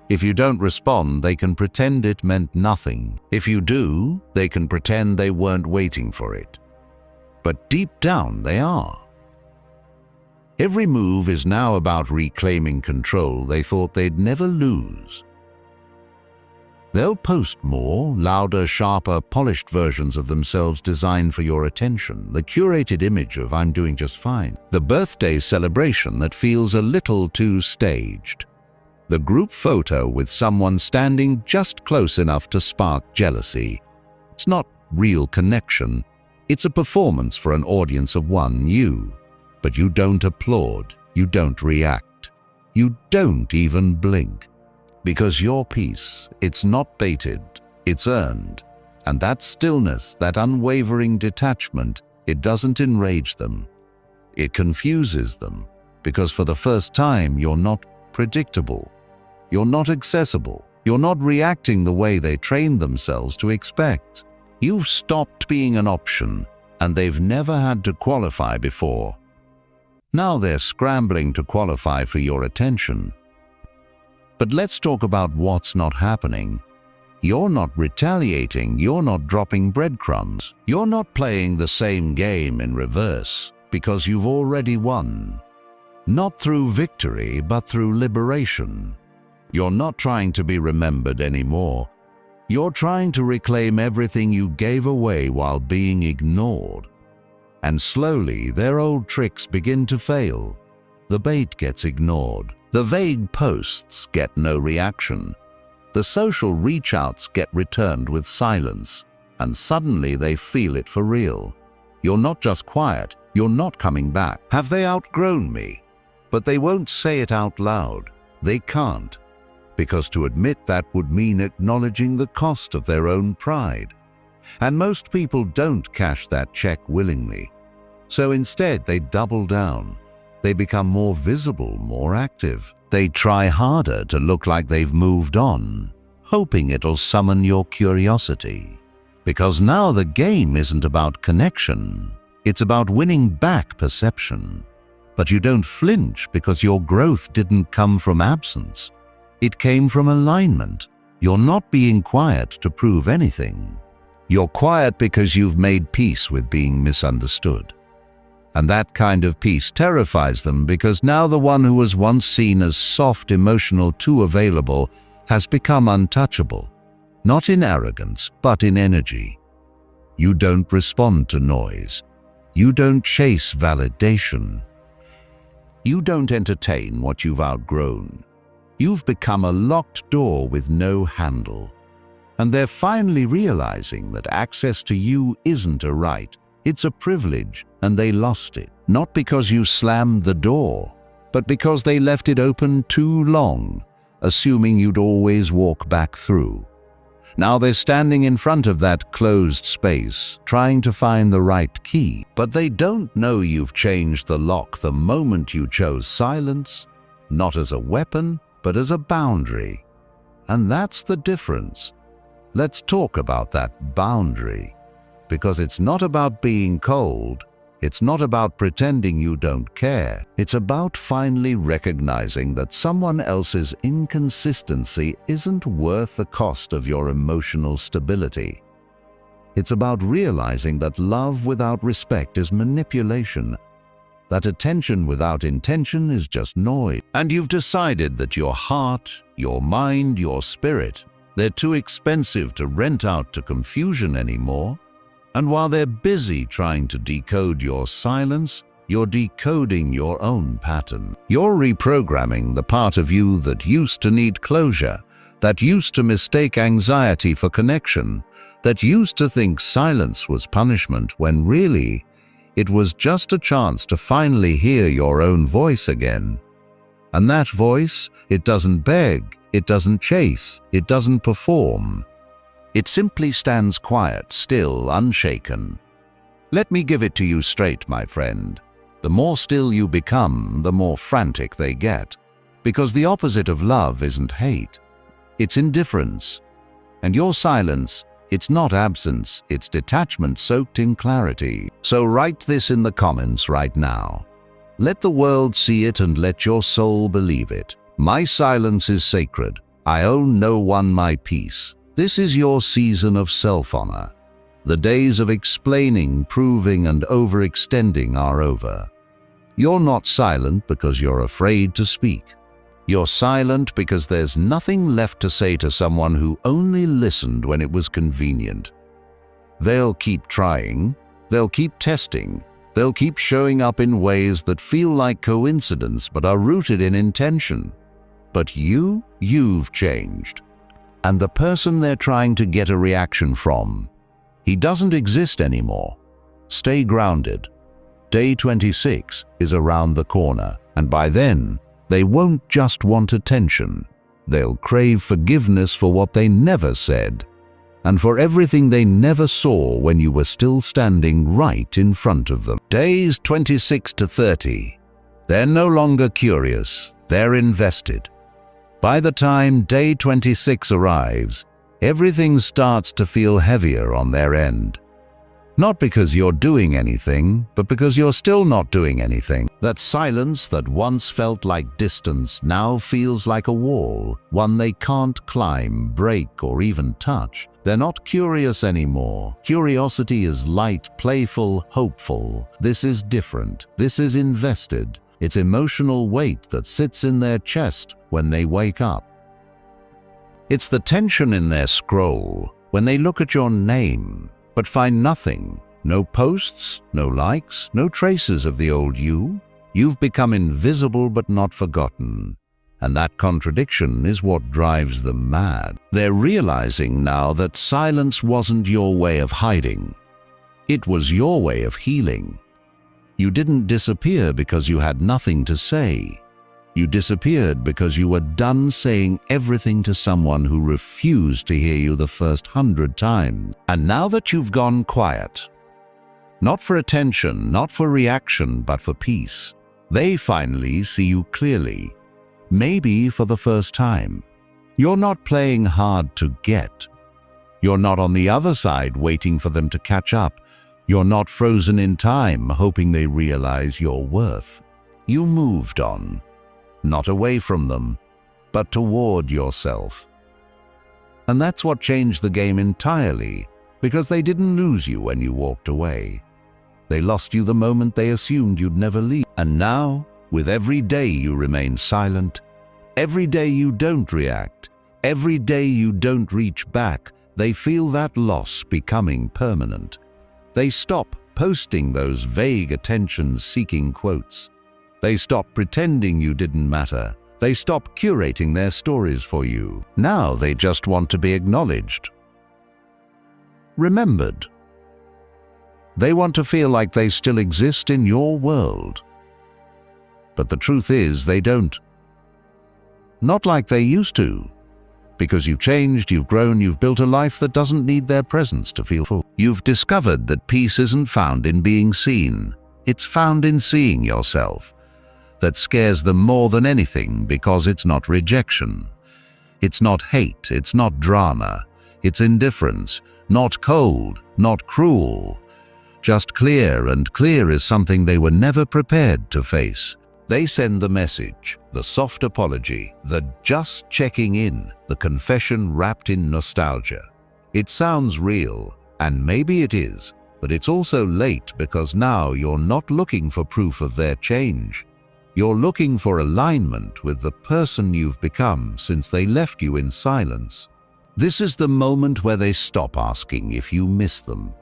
If you don't respond, they can pretend it meant nothing. If you do, they can pretend they weren't waiting for it. But deep down, they are. Every move is now about reclaiming control they thought they'd never lose. They'll post more, louder, sharper, polished versions of themselves designed for your attention, the curated image of "I'm doing just fine," the birthday celebration that feels a little too staged, the group photo with someone standing just close enough to spark jealousy. It's not real connection, it's a performance for an audience of one. But you don't applaud, you don't react, you don't even blink. Because your peace, it's not baited, it's earned. And that stillness, that unwavering detachment, it doesn't enrage them. It confuses them, because for the first time you're not predictable. You're not accessible. You're not reacting the way they trained themselves to expect. You've stopped being an option, and they've never had to qualify before. Now they're scrambling to qualify for your attention. But let's talk about what's not happening. You're not retaliating, you're not dropping breadcrumbs, you're not playing the same game in reverse, because you've already won. Not through victory, but through liberation. You're not trying to be remembered anymore. You're trying to reclaim everything you gave away while being ignored. And slowly, their old tricks begin to fail. The bait gets ignored. The vague posts get no reaction. The social reach-outs get returned with silence, and suddenly they feel it for real. You're not just quiet, you're not coming back. Have they outgrown me? But they won't say it out loud. They can't, because to admit that would mean acknowledging the cost of their own pride. And most people don't cash that check willingly. So instead, they double down. They become more visible, more active. They try harder to look like they've moved on, hoping it'll summon your curiosity. Because now the game isn't about connection, it's about winning back perception. But you don't flinch because your growth didn't come from absence. It came from alignment. You're not being quiet to prove anything. You're quiet because you've made peace with being misunderstood. And that kind of peace terrifies them, because now the one who was once seen as soft, emotional, too available has become untouchable. Not in arrogance, but in energy. You don't respond to noise. You don't chase validation. You don't entertain what you've outgrown. You've become a locked door with no handle. And they're finally realizing that access to you isn't a right. It's a privilege, and they lost it. Not because you slammed the door, but because they left it open too long, assuming you'd always walk back through. Now they're standing in front of that closed space, trying to find the right key. But they don't know you've changed the lock the moment you chose silence, not as a weapon, but as a boundary. And that's the difference. Let's talk about that boundary. Because it's not about being cold, it's not about pretending you don't care. It's about finally recognizing that someone else's inconsistency isn't worth the cost of your emotional stability. It's about realizing that love without respect is manipulation, that attention without intention is just noise. And you've decided that your heart, your mind, your spirit, they're too expensive to rent out to confusion anymore. And while they're busy trying to decode your silence, you're decoding your own pattern. You're reprogramming the part of you that used to need closure, that used to mistake anxiety for connection, that used to think silence was punishment when really it was just a chance to finally hear your own voice again. And that voice, it doesn't beg, it doesn't chase, it doesn't perform. It simply stands quiet, still, unshaken. Let me give it to you straight, my friend. The more still you become, the more frantic they get. Because the opposite of love isn't hate. It's indifference. And your silence, it's not absence, it's detachment soaked in clarity. So write this in the comments right now. Let the world see it and let your soul believe it. My silence is sacred. I owe no one my peace. This is your season of self-honor. The days of explaining, proving, and overextending are over. You're not silent because you're afraid to speak. You're silent because there's nothing left to say to someone who only listened when it was convenient. They'll keep trying, they'll keep testing, they'll keep showing up in ways that feel like coincidence but are rooted in intention. But you've changed. And the person they're trying to get a reaction from, he doesn't exist anymore. Stay grounded. Day 26 is around the corner, and by then, they won't just want attention. They'll crave forgiveness for what they never said, and for everything they never saw when you were still standing right in front of them. Days 26 to 30. They're no longer curious, they're invested. By the time day 26 arrives, everything starts to feel heavier on their end. Not because you're doing anything, but because you're still not doing anything. That silence that once felt like distance now feels like a wall, one they can't climb, break, or even touch. They're not curious anymore. Curiosity is light, playful, hopeful. This is different. This is invested. It's emotional weight that sits in their chest when they wake up. It's the tension in their scroll when they look at your name, but find nothing. No posts, no likes, no traces of the old you. You've become invisible but not forgotten. And that contradiction is what drives them mad. They're realizing now that silence wasn't your way of hiding. It was your way of healing. You didn't disappear because you had nothing to say. You disappeared because you were done saying everything to someone who refused to hear you the first 100 times. And now that you've gone quiet, not for attention, not for reaction, but for peace, they finally see you clearly, maybe for the first time. You're not playing hard to get. You're not on the other side waiting for them to catch up. You're not frozen in time hoping they realize your worth. You moved on. Not away from them, but toward yourself. And that's what changed the game entirely, because they didn't lose you when you walked away. They lost you the moment they assumed you'd never leave. And now, with every day you remain silent, every day you don't react, every day you don't reach back, they feel that loss becoming permanent. They stop posting those vague attention-seeking quotes. They stop pretending you didn't matter. They stop curating their stories for you. Now they just want to be acknowledged, remembered. They want to feel like they still exist in your world. But the truth is, they don't. Not like they used to. Because you've changed, you've grown, you've built a life that doesn't need their presence to feel full. You've discovered that peace isn't found in being seen. It's found in seeing yourself. That scares them more than anything because it's not rejection. It's not hate, it's not drama. It's indifference, not cold, not cruel. Just clear, and clear is something they were never prepared to face. They send the message, the soft apology, the just checking in, the confession wrapped in nostalgia. It sounds real, and maybe it is, but it's also late because now you're not looking for proof of their change. You're looking for alignment with the person you've become since they left you in silence. This is the moment where they stop asking if you miss them.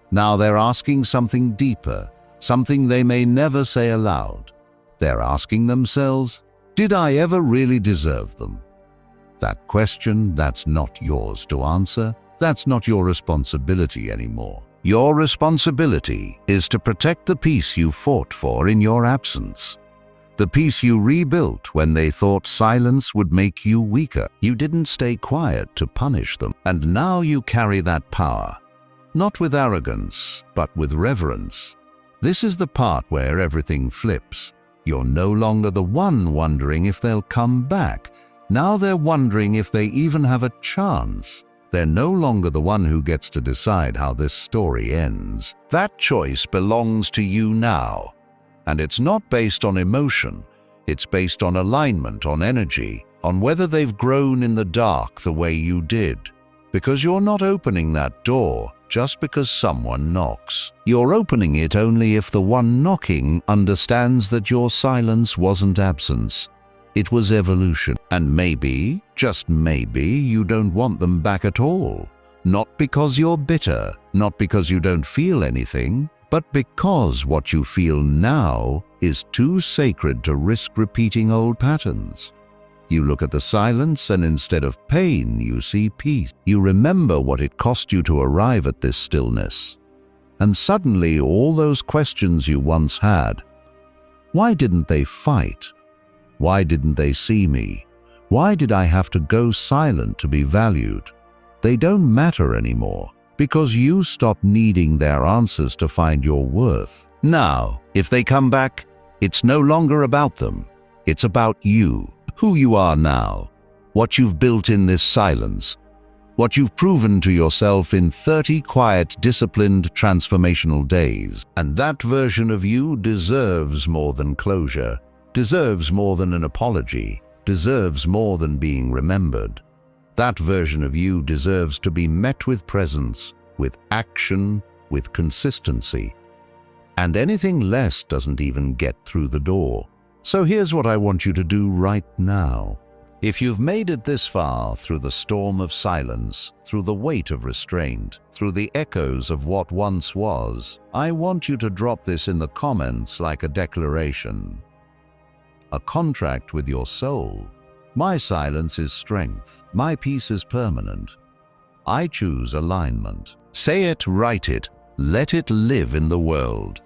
Now they're asking something deeper, something they may never say aloud. They're asking themselves, did I ever really deserve them? That question, that's not yours to answer. That's not your responsibility anymore. Your responsibility is to protect the peace you fought for in your absence. The peace you rebuilt when they thought silence would make you weaker. You didn't stay quiet to punish them. And now you carry that power. Not with arrogance, but with reverence. This is the part where everything flips. You're no longer the one wondering if they'll come back. Now they're wondering if they even have a chance. They're no longer the one who gets to decide how this story ends. That choice belongs to you now. And it's not based on emotion. It's based on alignment, on energy, on whether they've grown in the dark the way you did. Because you're not opening that door just because someone knocks. You're opening it only if the one knocking understands that your silence wasn't absence. It was evolution. And maybe, just maybe, you don't want them back at all. Not because you're bitter, not because you don't feel anything, but because what you feel now is too sacred to risk repeating old patterns. You look at the silence and instead of pain, you see peace. You remember what it cost you to arrive at this stillness. And suddenly all those questions you once had, why didn't they fight? Why didn't they see me? Why did I have to go silent to be valued? They don't matter anymore because you stop needing their answers to find your worth. Now, if they come back, it's no longer about them. It's about you, who you are now, what you've built in this silence, what you've proven to yourself in 30 quiet, disciplined, transformational days. And that version of you deserves more than closure, deserves more than an apology, deserves more than being remembered. That version of you deserves to be met with presence, with action, with consistency. And anything less doesn't even get through the door. So here's what I want you to do right now. If you've made it this far through the storm of silence, through the weight of restraint, through the echoes of what once was, I want you to drop this in the comments like a declaration. A contract with your soul. My silence is strength. My peace is permanent. I choose alignment. Say it, write it, let it live in the world.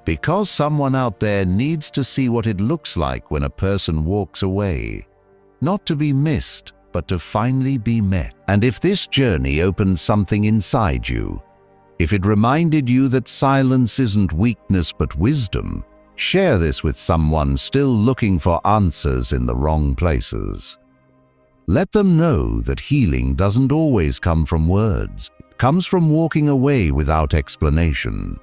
Because someone out there needs to see what it looks like when a person walks away. Not to be missed, but to finally be met. And if this journey opened something inside you, if it reminded you that silence isn't weakness but wisdom, share this with someone still looking for answers in the wrong places. Let them know that healing doesn't always come from words. It comes from walking away without explanation.